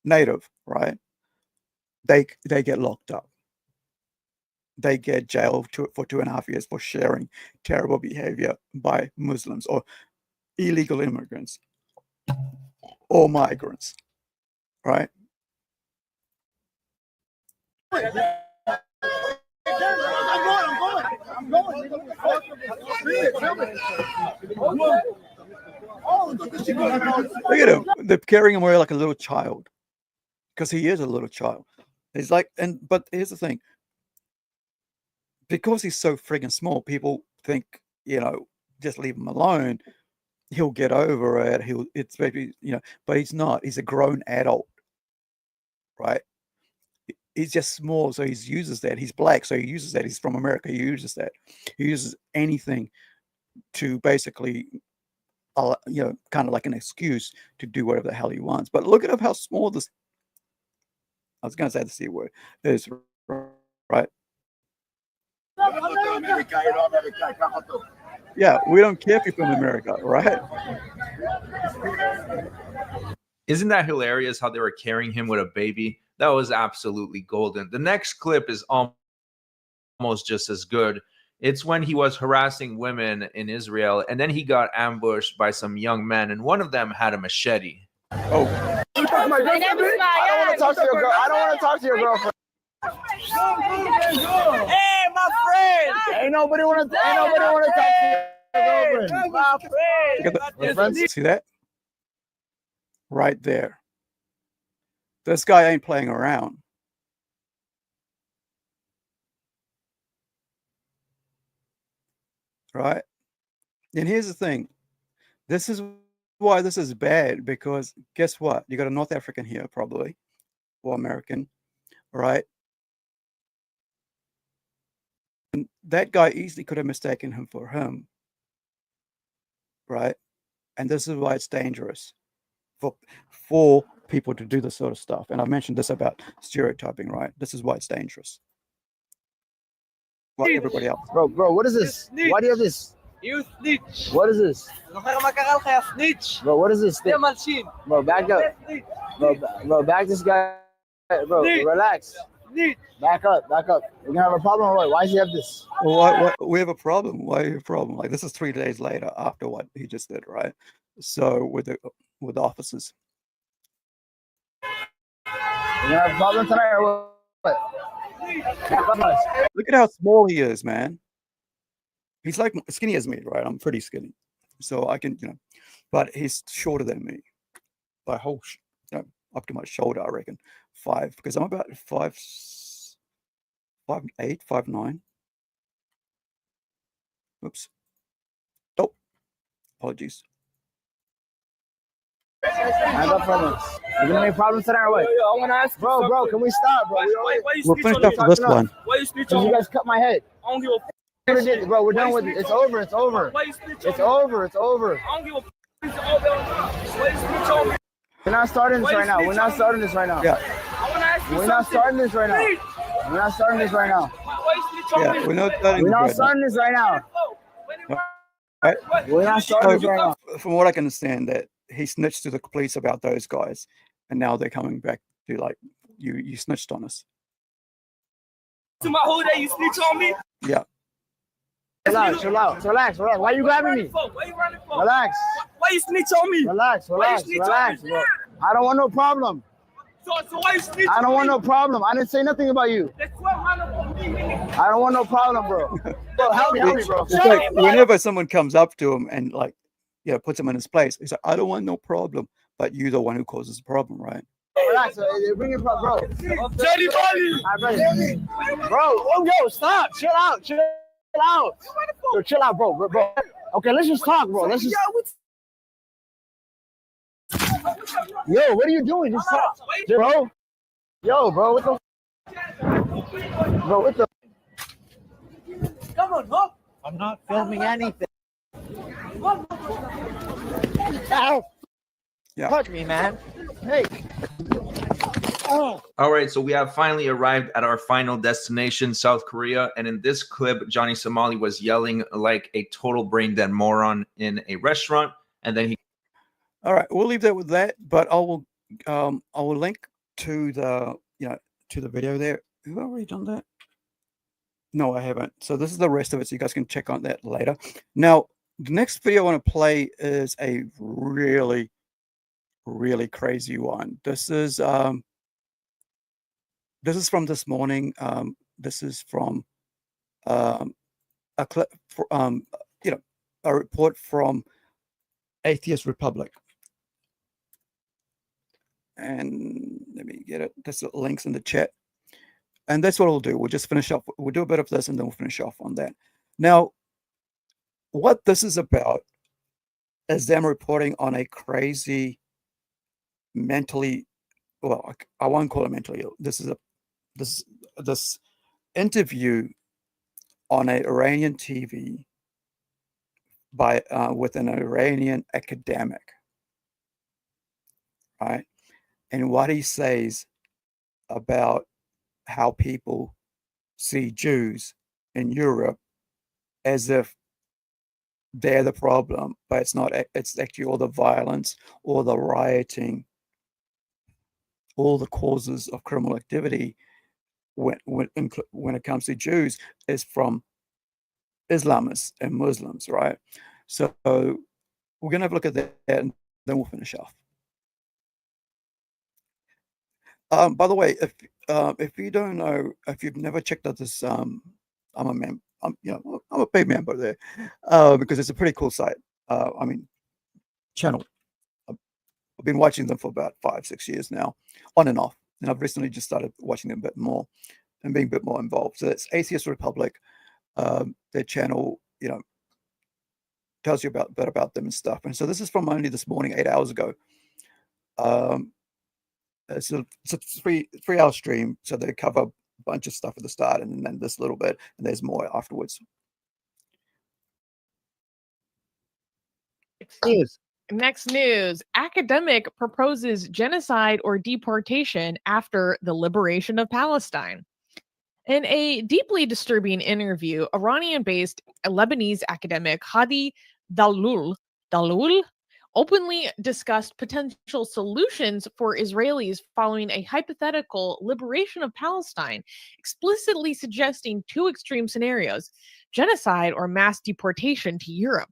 native, right? They get locked up. They get jailed for 2.5 years for sharing terrible behavior by Muslims or illegal immigrants. or migrants, right? Look at him. They're carrying him away like a little child, because he is a little child. He's like, but here's the thing. Because he's so friggin' small, people think, just leave him alone. He'll get over it. It's maybe, but he's not. He's a grown adult, right? He's just small, so he uses that. He's black, so he uses that. He's from America. He uses that. He uses anything to basically, kind of like an excuse to do whatever the hell he wants. But look at how small this. I was going to say the C word is, right? Yeah, we don't care if you're from America, right? Isn't that hilarious how they were carrying him with a baby? That was absolutely golden. The next clip is almost just as good. It's when he was harassing women in Israel, and then he got ambushed by some young men, and one of them had a machete. Oh. I don't want to talk to your girl. I don't want to talk to your girlfriend. Hey, my friend! Ain't nobody want to talk to your girlfriend. My friend! See that? Right there. This guy ain't playing around. Right? And here's the thing. This is why this is bad, because guess what? You got a North African here, probably, or American, right? And that guy easily could have mistaken him for him, right? And this is why it's dangerous for people to do this sort of stuff. And I mentioned this about stereotyping, right? This is why it's dangerous. Like everybody else. Bro, what is this? Why do you have this? You snitch. What is this? Snitch. Bro, what is this thing? Bro, back up. Bro, back this guy. Bro, relax. Back up. We're gonna have a problem or what? Why does he have this? Well, we have a problem. Why have a problem? Like, this is 3 days later after what he just did, right? So with the officers. We're gonna have a problem tonight or what? Look at how small he is, man. He's like skinny as me, right? I'm pretty skinny, so I can, but he's shorter than me by a whole, up to my shoulder, I reckon. 5, because I'm about 5'8", 5'9". Oops. Oh, apologies. I got problems. You're gonna make problems tonight or what? I want to ask you, bro, can we stop, bro? We'll finish after this one. Why you snitch You guys cut my head. I don't give a Bro, we're done with it. It's over. It's over. Why you snitch It's over. It's over. I don't give a Why you snitch on me? We're not starting this right now. We're not starting this right now. Yeah. I want to ask you We're not starting this right now. We're not starting this right now. Why you snitch on Yeah, me? we're not starting. We're not starting this right now. Right? We're not starting this right now. From what I can understand, that he snitched to the police about those guys, and now they're coming back to like, you snitched on us. To my whole day, you snitch on me? Yeah. Relax. Why are you grabbing me? Why you running for? Relax. Why you snitch on me? Relax, bro. I don't want no problem. So why you snitch I don't on want me? no problem. I didn't say nothing about you. That's what run up on me. I don't want no problem, bro. Bro, help me, bro. It's like whenever someone comes up to him and like, puts him in his place, he's like, I don't want no problem, but you're the one who causes the problem, right? Relax, bring it, bro. Dirty body. Bro, yo, stop. Chill out. Yo, chill out, bro. Okay, let's just talk, bro. Let's just. Yo, what are you doing? Just talk, bro. Yo, bro, what the? Bro, what the? Come on, huh? I'm not filming anything. Ow! Yeah. Touch me, man. Hey. Oh. All right, so we have finally arrived at our final destination, South Korea. And in this clip, Johnny Somali was yelling like a total brain dead moron in a restaurant. And then he... All right, we'll leave that with that, but I will link to the, to the video there. Have I already done that? No, I haven't. So this is the rest of it, so you guys can check on that later. Now, the next video I want to play is a really, really crazy one. This is from this morning. This is from a clip, you know, a report from Atheist Republic. And let me get it. There's links in the chat. And that's what we'll do. We'll just finish up. We'll do a bit of this and then we'll finish off on that. Now, what this is about is them reporting on a crazy mentally, well, I won't call it mentally ill. This is this interview on an Iranian TV by with an Iranian academic, right? And what he says about how people see Jews in Europe as if they're the problem, but it's not. It's actually all the violence, all the rioting, all the causes of criminal activity when it comes to Jews is from Islamists and Muslims, right? So we're going to have a look at that and then we'll finish off. By the way, if you don't know, if you've never checked out this, I'm a paid member there because it's a pretty cool site. Channel. I've been watching them for about 5-6 years now, on and off, and I've recently just started watching them a bit more and being a bit more involved. So it's Atheist Republic. Their channel, tells you a bit about them and stuff. And so this is from only this morning, 8 hours ago. It's a 3-hour stream, so they cover a bunch of stuff at the start and then this little bit, and there's more afterwards. Next news. Academic proposes genocide or deportation after the liberation of Palestine. In a deeply disturbing interview, Iranian-based Lebanese academic Hadi Dalloul openly discussed potential solutions for Israelis following a hypothetical liberation of Palestine, explicitly suggesting two extreme scenarios: genocide or mass deportation to Europe.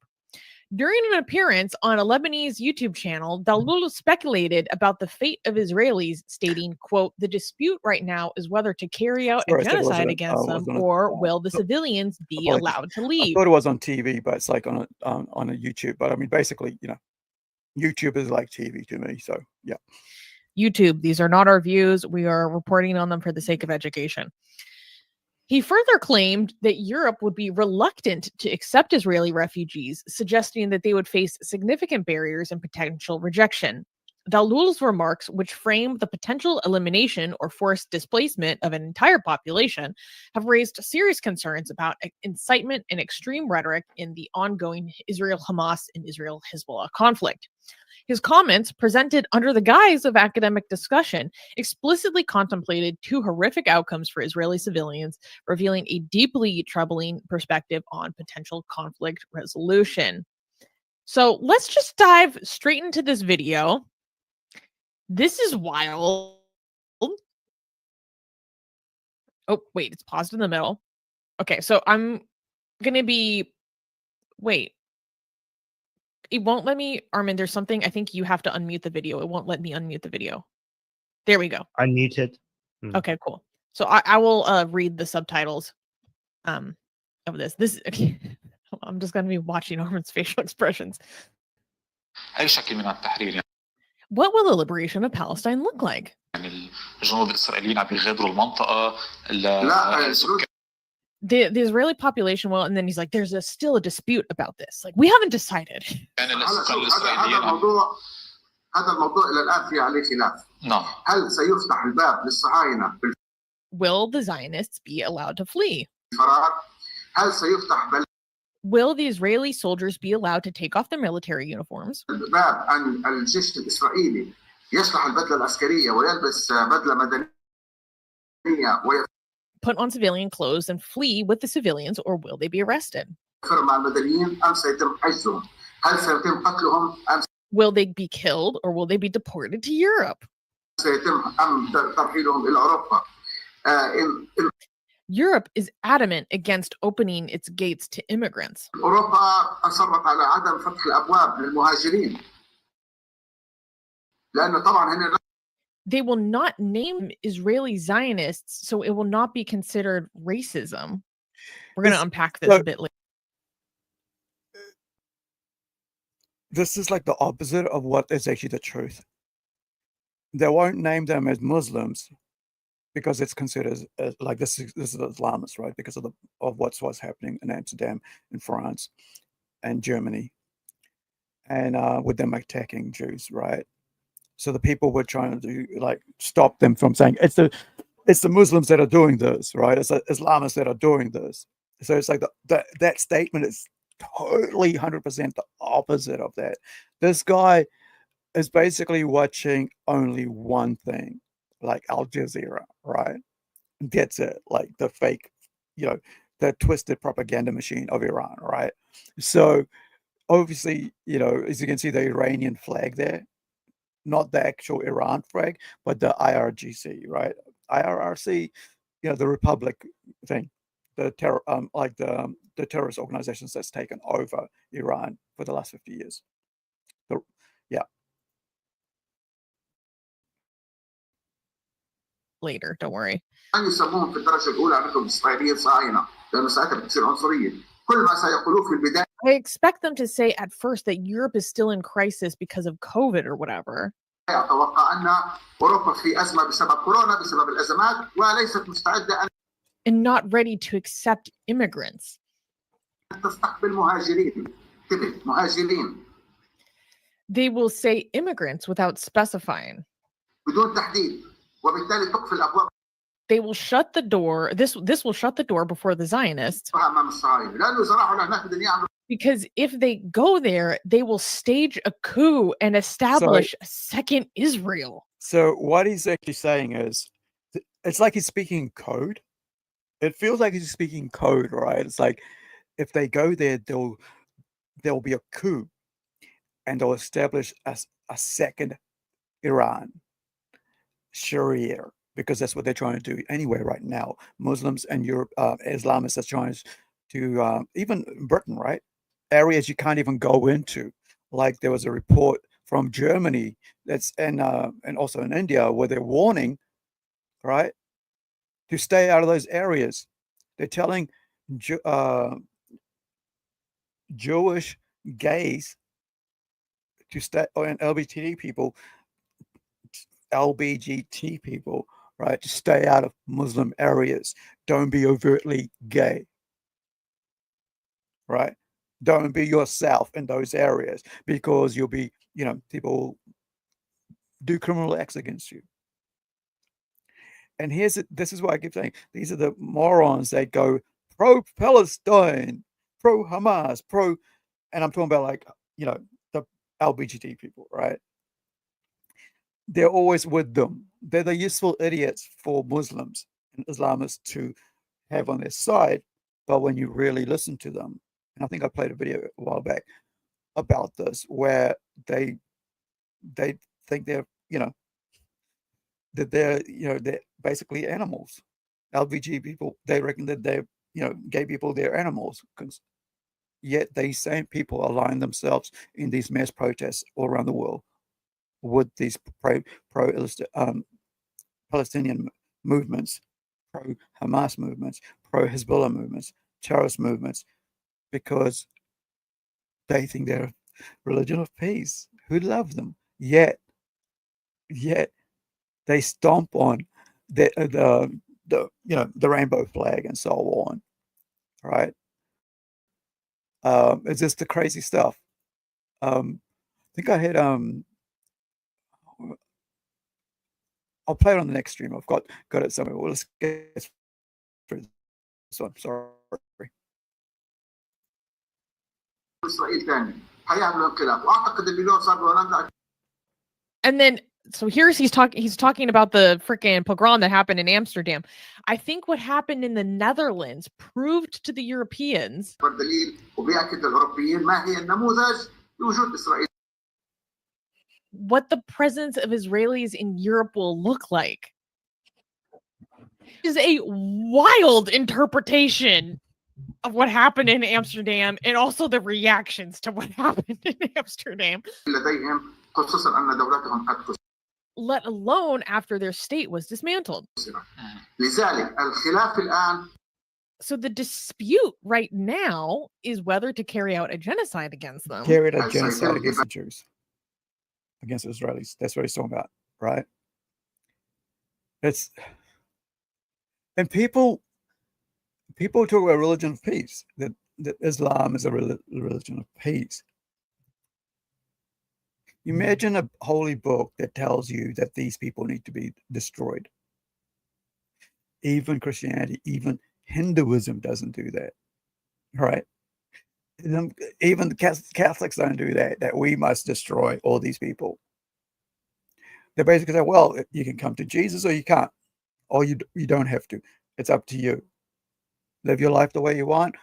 During an appearance on a Lebanese YouTube channel, Dalloul speculated about the fate of Israelis, stating, quote, "The dispute right now is whether to carry out a genocide against them or will the civilians be allowed to leave." I thought it was on TV, but it's like on a YouTube. But I mean, basically, YouTube is like TV to me. So yeah. YouTube, these are not our views. We are reporting on them for the sake of education. He further claimed that Europe would be reluctant to accept Israeli refugees, suggesting that they would face significant barriers and potential rejection. Dalloul's remarks, which framed the potential elimination or forced displacement of an entire population, have raised serious concerns about incitement and extreme rhetoric in the ongoing Israel-Hamas and Israel-Hezbollah conflict. His comments, presented under the guise of academic discussion, explicitly contemplated two horrific outcomes for Israeli civilians, revealing a deeply troubling perspective on potential conflict resolution. So let's just dive straight into this video. This is wild. Oh, wait, it's paused in the middle. Okay, so I'm going to be... Wait. It won't let me, Armin, there's something, I think you have to unmute the video. It won't let me unmute the video. There we go. Unmuted. Okay, cool. So I will read the subtitles of this. Okay. I'm just going to be watching Armin's facial expressions. What will the liberation of Palestine look like? The Israeli population will, and then he's like, there's still a dispute about this. Like, we haven't decided. Will the Zionists be allowed to flee? Will the Israeli soldiers be allowed to take off their military uniforms? Put on civilian clothes and flee with the civilians, or will they be arrested? Will they be killed, or will they be deported to Europe? Europe is adamant against opening its gates to immigrants. They will not name Israeli Zionists, so it will not be considered racism. We're going to unpack this a bit later. This is like the opposite of what is actually the truth. They won't name them as Muslims because it's considered as like this is Islamists, right? Because of what's happening in Amsterdam, in France, and Germany, and with them attacking Jews, right? So the people were trying to like stop them from saying it's the Muslims that are doing this, right? It's the Islamists that are doing this. So it's like that statement is totally 100% the opposite of that. This guy is basically watching only one thing, like Al Jazeera, right? That's it, like the fake, the twisted propaganda machine of Iran, right? So obviously, as you can see the Iranian flag there, not the actual Iran flag, but the IRGC, right? IRRC, the Republic thing, the terror, like the terrorist organizations that's taken over Iran for the last 50 years. Yeah. Later, don't worry. يسموهم في الدرجه الاولى عندهم اسرائيليين صهاينه لانه ساعتها بتصير عنصريه. كل ما سيقولوه في البدايه. I expect them to say at first that Europe is still in crisis because of COVID or whatever. أتوقع أن أوروبا في أزمة بسبب كورونا بسبب الأزمات وليست مستعدة أن and not ready to accept immigrants. تستقبل مهاجرين. مهاجرين. They will say immigrants without specifying. بدون تحديد وبالتالي تقفل الأبواب. They will shut the door. This will shut the door before the Zionists. Because if they go there, they will stage a coup and establish a second Israel. So what he's actually saying is, it's like he's speaking code. It feels like he's speaking code, right? It's like if they go there, there'll be a coup, and they'll establish a second Iran, Sharia. Because that's what they're trying to do anyway right now. Muslims and Europe, Islamists are trying to, even Britain, right? Areas you can't even go into. Like there was a report from Germany and also in India where they're warning, right, to stay out of those areas. They're telling Jewish gays to stay, and LBGT people, right, to stay out of Muslim areas. Don't be overtly gay, right? Don't be yourself in those areas because you'll be, people do criminal acts against you. And this is why I keep saying, these are the morons that go pro-Palestine, pro-Hamas, and I'm talking about like, the LBGT people, right? They're always with them. They're the useful idiots for Muslims and Islamists to have on their side. But when you really listen to them, and I think I played a video a while back about this, where they think they're, that they're basically animals. LBG people, they reckon that they're, gay people, they're animals. Yet these same people align themselves in these mass protests all around the world with these pro-Palestinian movements, pro-Hamas movements, pro-Hezbollah movements, terrorist movements, because they think they're a religion of peace. Who love them? Yet they stomp on the rainbow flag and so on, right? It's just the crazy stuff. I think I had I'll play it on the next stream. I've got it somewhere. Well, let's get through this one. Sorry. And then, so here's he's talking about the freaking pogrom that happened in Amsterdam. I think what happened in the Netherlands proved to the Europeans what the presence of Israelis in Europe will look like. Is a wild interpretation of what happened in Amsterdam and also the reactions to what happened in Amsterdam. let alone after their state was dismantled. So the dispute right now is whether to carry out a genocide against them. Carry out a genocide against the Jews, against the Israelis. That's what he's talking about, right? And people talk about religion of peace, that Islam is a religion of peace. Imagine a holy book that tells you that these people need to be destroyed. Even Christianity, even Hinduism doesn't do that, right? Even the Catholics don't do that we must destroy all these people. They basically say, well, you can come to Jesus or you can't, or you don't have to. It's up to you. Live your life the way you want,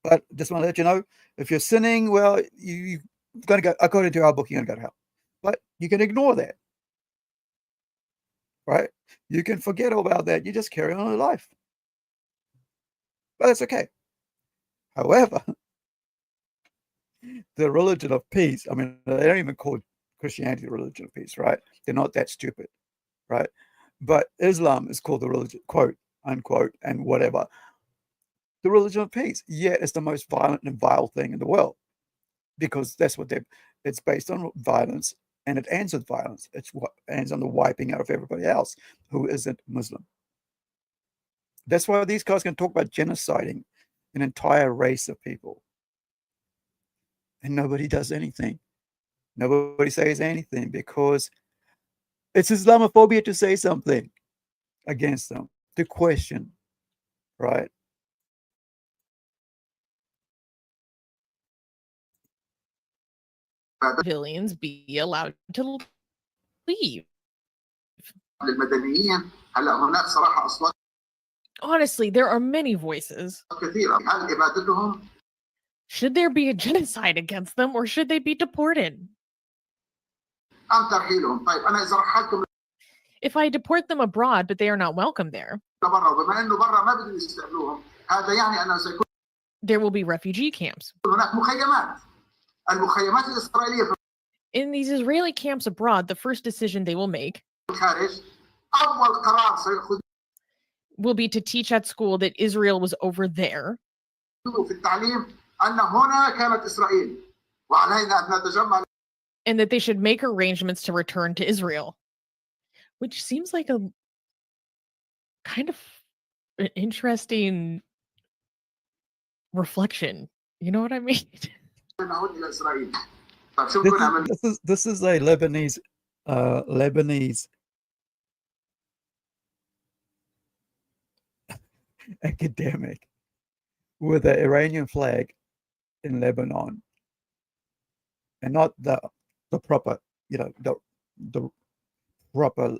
but just want to let you know, if you're sinning, well, you're going to go, according to our book, you're going to go to hell. But you can ignore that, right? You can forget all about that. You just carry on with life. But that's okay. However, the religion of peace, I mean, they don't even call Christianity the religion of peace, right? They're not that stupid, right? But Islam is called the religion, quote, unquote, and whatever, the religion of peace. Yet it's the most violent and vile thing in the world, because that's what it's based on, violence, and it ends with violence. It ends on the wiping out of everybody else who isn't Muslim. That's why these guys can talk about genociding an entire race of people, and nobody does anything. Nobody says anything, because it's Islamophobia to say something against them, to question, right? Civilians be allowed to leave. Honestly, there are many voices. Should there be a genocide against them, or should they be deported? If I deport them abroad, but they are not welcome there, there will be refugee camps. In these Israeli camps abroad, the first decision they will make will be to teach at school that Israel was over there, and that they should make arrangements to return to Israel, which seems like a kind of an interesting reflection. You know what I mean? This is a Lebanese academic with an Iranian flag in Lebanon, and not the proper, the proper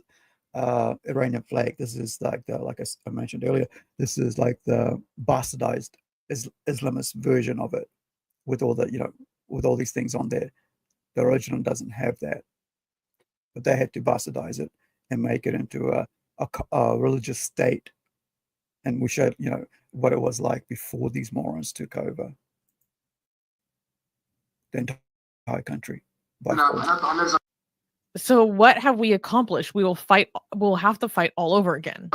Iranian flag. This is like I mentioned earlier, this is like the bastardized Islamist version of it, with all the with all these things on there. The original doesn't have that, but they had to bastardize it and make it into a religious state. And we showed what it was like before these morons took over the entire country. So what have we accomplished? We'll have to fight all over again.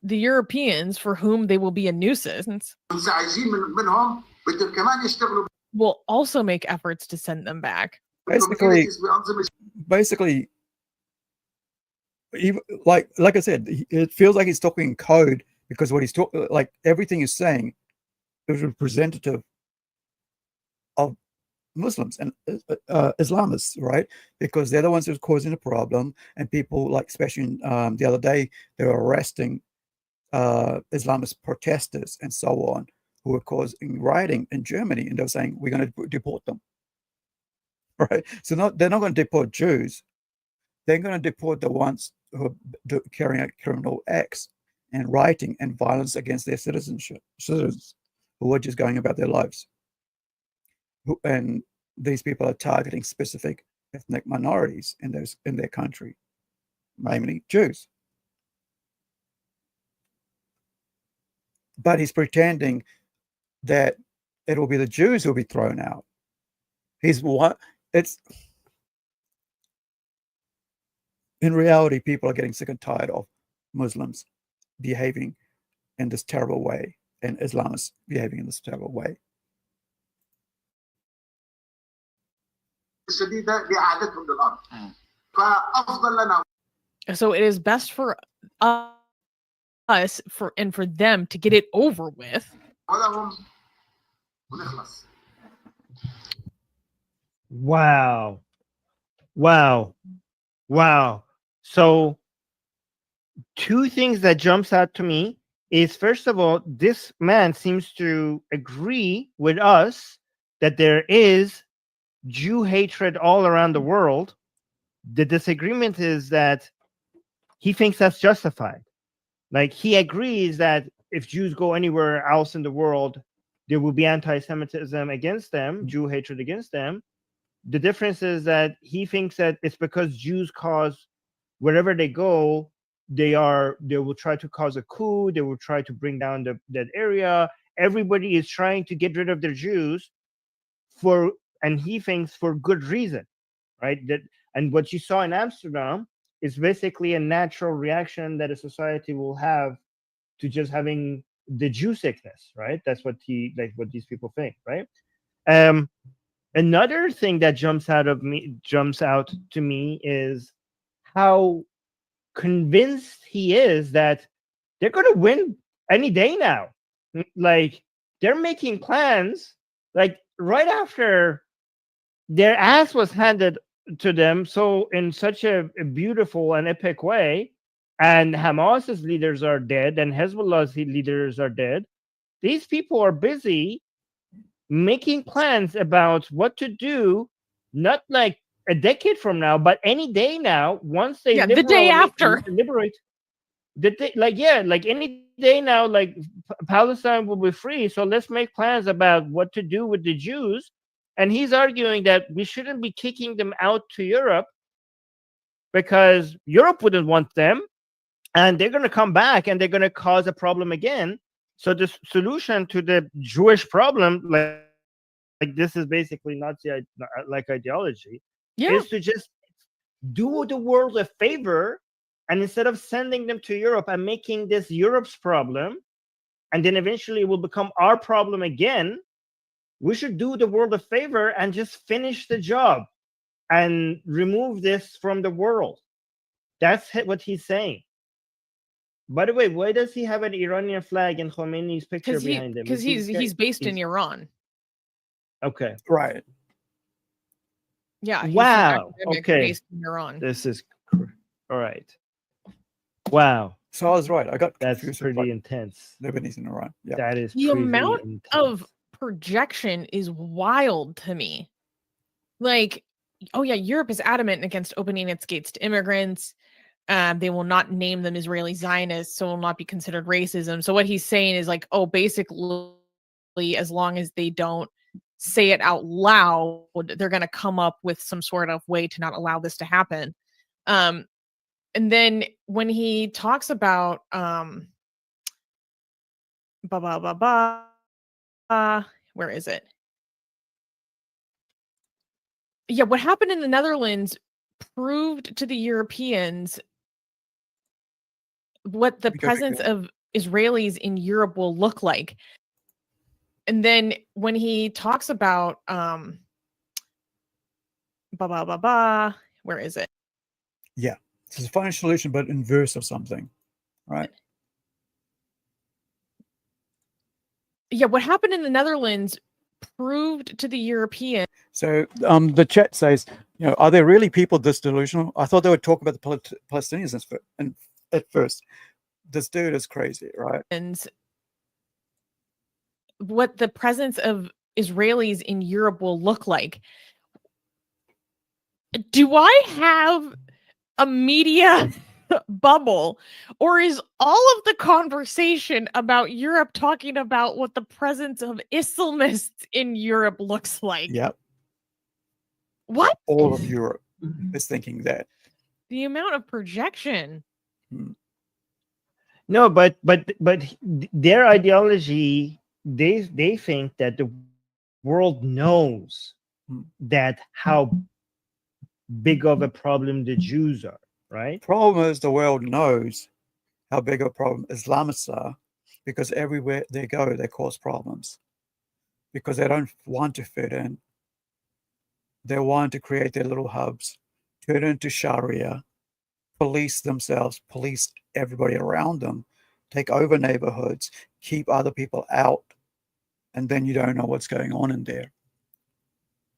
The Europeans, for whom they will be a nuisance, will also make efforts to send them back. Basically, even, like I said, it feels like he's talking in code, because what he's talking, like everything he's saying, is representative of Muslims and Islamists, right? Because they're the ones who's causing the problem, and people, like, especially the other day, they were arresting Islamist protesters and so on, who were causing rioting in Germany, and they were saying, we're going to deport them, right? So they're not going to deport Jews. They're going to deport the ones who are carrying out criminal acts and rioting and violence against their citizens who are just going about their lives. And these people are targeting specific ethnic minorities in their country, mainly Jews. But he's pretending that it will be the Jews who will be thrown out. He's what? It's in reality, people are getting sick and tired of Muslims behaving in this terrible way and Islamists behaving in this terrible way. So it is best for us for them to get it over with. Wow. Wow. Wow. So two things that jumps out to me is, first of all, this man seems to agree with us that there is Jew hatred all around the world. The disagreement is that he thinks that's justified. Like, he agrees that if Jews go anywhere else in the world, there will be anti-Semitism against them, Jew hatred against them. The difference is that he thinks that it's because Jews cause, wherever they go, they will try to cause a coup, they will try to bring down that area. Everybody is trying to get rid of their Jews and he thinks for good reason, right? And what you saw in Amsterdam is basically a natural reaction that a society will have to just having the Jew sickness, right? That's what what these people think, right? Another thing that jumps out to me is how convinced he is that they're going to win any day now. Like, they're making plans, like, right after their ass was handed to them, so in such a beautiful and epic way, and Hamas's leaders are dead and Hezbollah's leaders are dead. These people are busy making plans about what to do, not like a decade from now, but any day now, once they the day after liberate. Like any day now, like Palestine will be free. So let's make plans about what to do with the Jews. And he's arguing that we shouldn't be kicking them out to Europe because Europe wouldn't want them, and they're going to come back and they're going to cause a problem again. So the solution to the Jewish problem, like this is basically Nazi ideology, is to just do the world a favor, and instead of sending them to Europe and making this Europe's problem, and then eventually it will become our problem again, we should do the world a favor and just finish the job and remove this from the world. That's what he's saying. By the way, why does he have an Iranian flag and Khomeini's picture behind him? Because he's based in Iran. Okay. Right. Yeah. Wow. Okay. Based in Iran. This is all right. Wow. So I was right. That's pretty intense. Lebanese in Iran. Yeah. That is the amount of projection is wild to me. Like, oh yeah, Europe is adamant against opening its gates to immigrants. They will not name them Israeli Zionists, so will not be considered racism. So what he's saying is like, oh, basically, as long as they don't say it out loud, they're going to come up with some sort of way to not allow this to happen. And then when he talks about where is it? Yeah, what happened in the Netherlands proved to the Europeans what the presence of Israelis in Europe will look like. And then when he talks about where is it? Yeah. It's a final solution, but inverse of something, right? Yeah, what happened in the Netherlands proved to the European. So the chat says, are there really people this delusional? I thought they would talk about the Palestinians at first. This dude is crazy, right? And what the presence of Israelis in Europe will look like. Do I have a media bubble, or is all of the conversation about Europe talking about what the presence of Islamists in Europe looks like? Yep. What? All of Europe is thinking that. The amount of projection. No, but their ideology, they think that the world knows that how big of a problem the Jews are, right? Problem is the world knows how big a problem Islamists are, because everywhere they go, they cause problems. Because they don't want to fit in. They want to create their little hubs, turn into Sharia, police themselves, police everybody around them, take over neighborhoods, keep other people out, and then you don't know what's going on in there.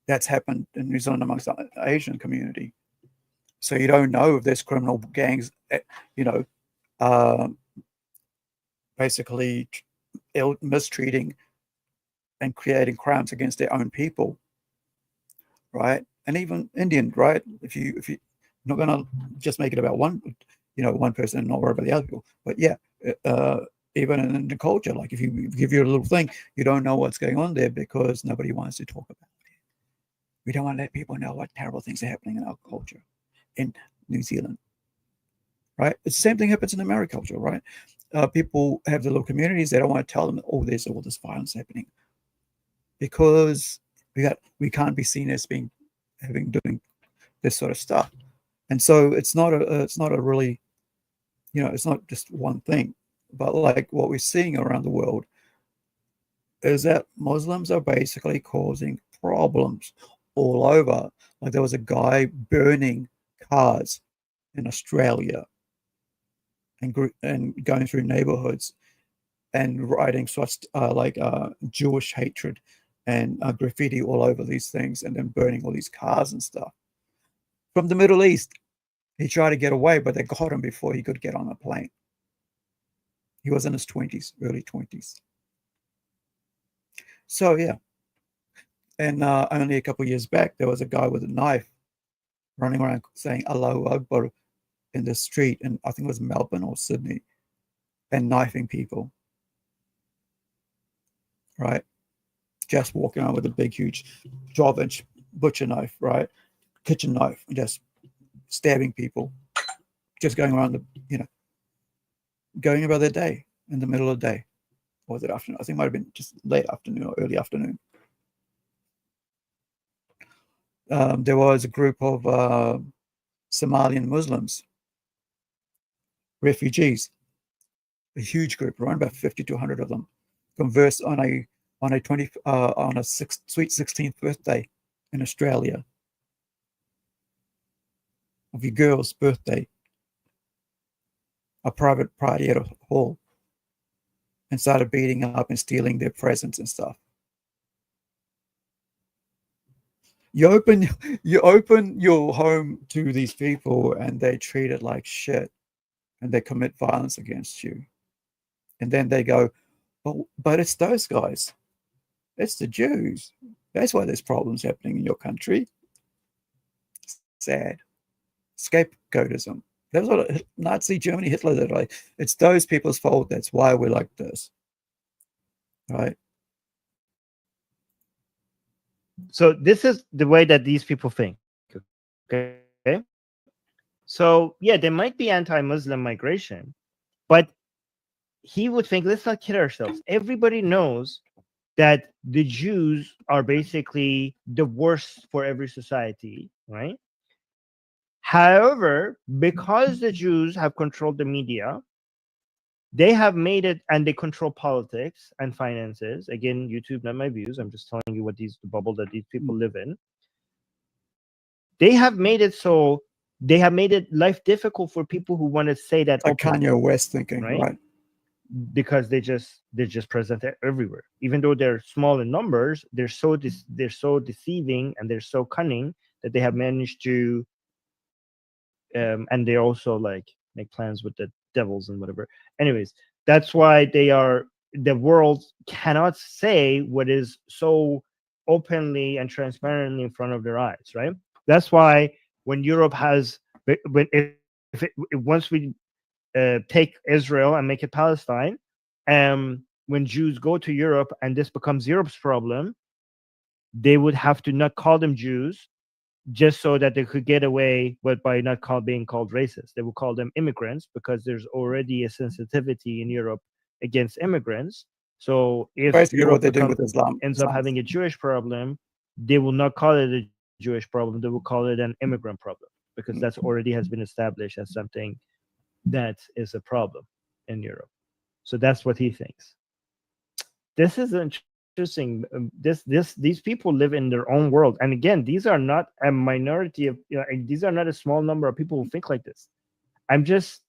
That's happened in New Zealand amongst the Asian community. So you don't know if there's criminal gangs, basically mistreating and creating crimes against their own people, right? And even Indian, right? If you're not gonna just make it about one person and not worry about the other people. But yeah, even in the culture, like if you give you a little thing, you don't know what's going on there because nobody wants to talk about it. We don't want to let people know what terrible things are happening in our culture in New Zealand, right? It's the same thing happens in American culture, right? People have the little communities. They don't want to tell them, oh, there's all this violence happening, because we can't be seen as doing this sort of stuff. And so it's not a really, it's not just one thing. But like what we're seeing around the world is that Muslims are basically causing problems all over. Like there was a guy burning cars in Australia and going through neighborhoods and writing Jewish hatred and graffiti all over these things, and then burning all these cars and stuff. From the Middle East, he tried to get away, but they got him before he could get on a plane. He was in his 20s, early 20s. So yeah. And only a couple of years back, there was a guy with a knife running around saying Allahu Akbar in the street, and I think it was Melbourne or Sydney, and knifing people. Right? Just walking around with a big, huge 12-inch butcher knife, right? Kitchen knife, and just stabbing people. Just going around going about their day in the middle of the day. Or was it afternoon? I think it might have been just late afternoon or early afternoon. There was a group of Somalian Muslims, refugees, a huge group, around about 50 to 100 of them, conversed on a sweet 16th birthday in Australia, of your girl's birthday, a private party at a hall, and started beating up and stealing their presents and stuff. You open your home to these people, and they treat it like shit, and they commit violence against you. And then they go, but it's those guys. It's the Jews. That's why there's problems happening in your country. Sad. Scapegoatism. That was what Nazi Germany, Hitler did. Right? It's those people's fault. That's why we're like this. Right? So this is the way that these people think. Okay. So yeah, there might be anti-Muslim migration, but he would think, let's not kid ourselves. Everybody knows that the Jews are basically the worst for every society, right? However, because the Jews have controlled the media, they have made it, and they control politics and finances. Again, YouTube, not my views. I'm just telling you what the bubble that these people live in. They have made it so they have made it life difficult for people who want to say that. Like Kanye West thinking, right? Because they're just present everywhere. Even though they're small in numbers, they're so deceiving, and they're so cunning that they have managed to. And they also like make plans with the devils and whatever. Anyways, that's why the world cannot say what is so openly and transparently in front of their eyes, right? That's why when Europe has, once we take Israel and make it Palestine, when Jews go to Europe and this becomes Europe's problem, they would have to not call them Jews, just so that they could get away by not being called racist. They will call them immigrants, because there's already a sensitivity in Europe against immigrants. So if basically Europe what they do with Islam ends up having a Jewish problem, they will not call it a Jewish problem. They will call it an immigrant problem, because that's already has been established as something that is a problem in Europe. So that's what he thinks. This is interesting. These people live in their own world, and again, these are not a minority of, these are not a small number of people who think like this. I'm just,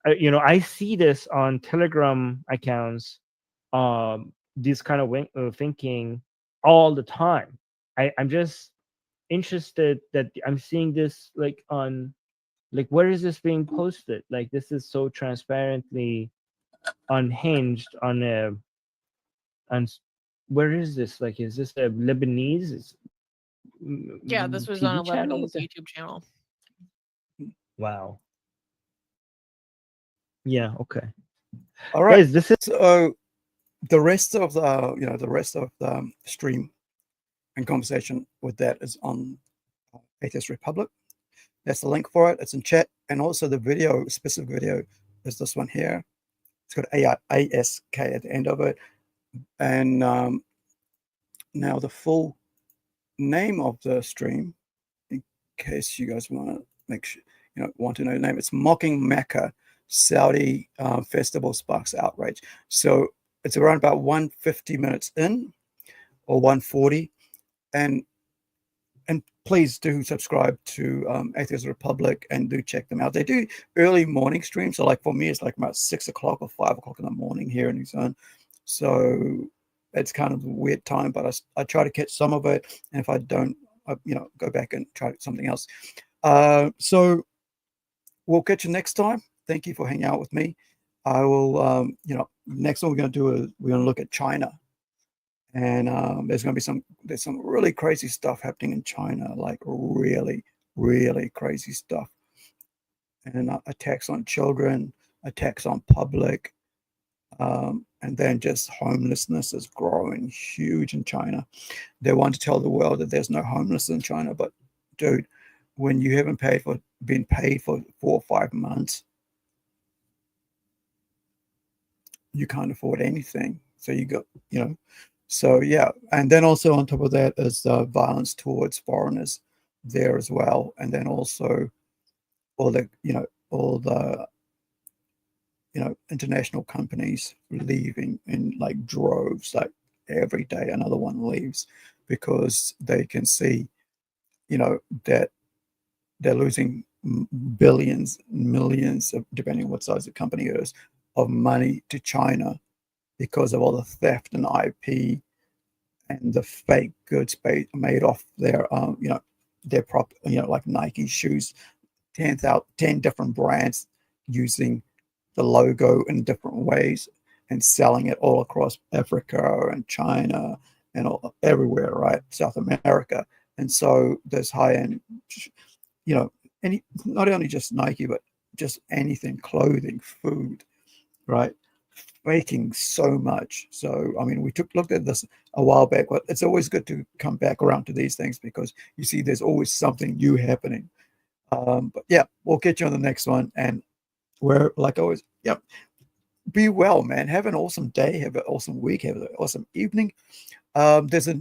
I see this on Telegram accounts, this kind of thinking all the time. I'm just interested that I'm seeing this like on, like, where is this being posted? Like, this is so transparently unhinged on where is this? Like, is this a Lebanese? Yeah, this was TV on a channel? Lebanese YouTube channel. Wow. Yeah. Okay. All right. Guys, this is so the rest of the stream and conversation with that is on Atheist Republic. That's the link for it. It's in chat, and also the video, specific video, is this one here. It's got ASK at the end of it, and now the full name of the stream, in case you guys want to make sure want to know the name. It's Mocking Mecca Saudi Festival Sparks Outrage. So it's around about 150 minutes in, or 140, and please do subscribe to Atheist Republic and do check them out. They do early morning streams. So like for me, it's like about 6 o'clock or 5 o'clock in the morning here in New Zealand. So it's kind of a weird time, but I try to catch some of it. And if I don't, I, go back and try something else. So we'll catch you next time. Thank you for hanging out with me. I will, next one we're going to do is we're going to look at China. And there's going to be some really crazy stuff happening in China, like really, really crazy stuff. And attacks on children, attacks on public, and then just homelessness is growing huge in China. They want to tell the world that there's no homelessness in China, but dude, when you haven't been paid for 4 or 5 months, you can't afford anything. So you got, So yeah, and then also on top of that is violence towards foreigners there as well, and then also all the international companies leaving in like droves, like every day another one leaves, because they can see, that they're losing billions, millions of, depending on what size the company is, of money to China, because of all the theft and IP and the fake goods made off their, their like Nike shoes, 10 different brands using the logo in different ways and selling it all across Africa and China and everywhere, right? South America. And so there's high-end, any, not only just Nike, but just anything, clothing, food, right? Making so much. So I mean, we looked at this a while back, but it's always good to come back around to these things, because you see there's always something new happening. But yeah, we'll get you on the next one, and we're like always, be well, man. Have an awesome day, have an awesome week, have an awesome evening. There's a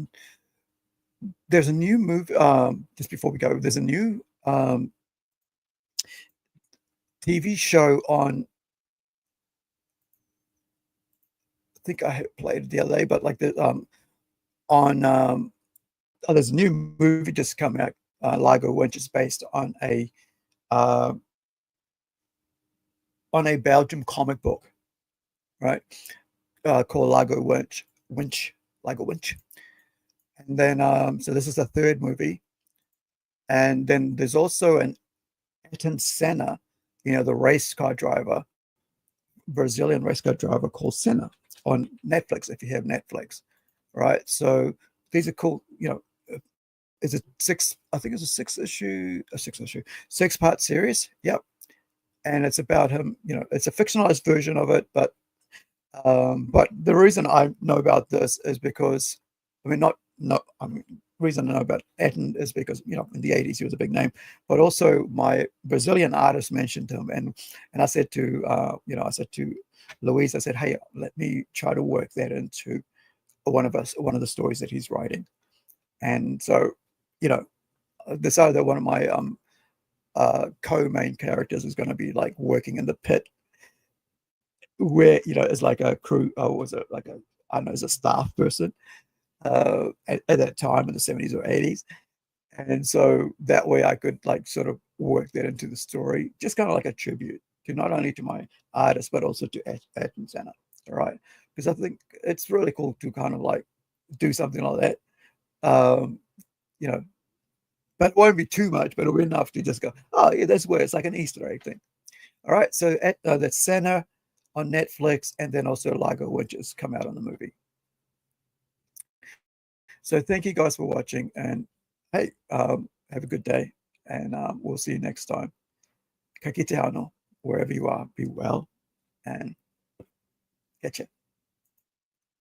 new movie, just before we go, there's a new TV show on, I think I played it the other day, but like there's a new movie just come out, Lago Winch, is based on a Belgian comic book, right? Called Lago Winch. And then so this is the third movie. And then there's also an Ayrton Senna, the race car driver, Brazilian race car driver called Senna, on Netflix, if you have Netflix, right? So these are cool. It's a 6-part series. Yep. And it's about him. It's a fictionalized version of it, but the reason I know about this is because, reason I know about Ayrton is because, in the 80s he was a big name, but also my Brazilian artist mentioned him, and I said to Louise, I said, hey, let me try to work that into one of the stories that he's writing. And so, you know, decided that one of my co-main characters is going to be like working in the pit, where, you know, as like a crew, was it like a, I don't know, as a staff person at that time in the 70s or 80s. And so that way I could like sort of work that into the story, just kind of like a tribute to not only to my artist, but also to Ayrton Senna. All right. Because I think it's really cool to kind of like do something like that. You know, but it won't be too much, but it'll be enough to just go, oh yeah, that's where it's like an Easter egg thing. All right. So that's Senna on Netflix, and then also Lago Witches come out on the movie. So thank you guys for watching, and hey, have a good day, and we'll see you next time. Ka kite ano, wherever you are, be well, and catch ya.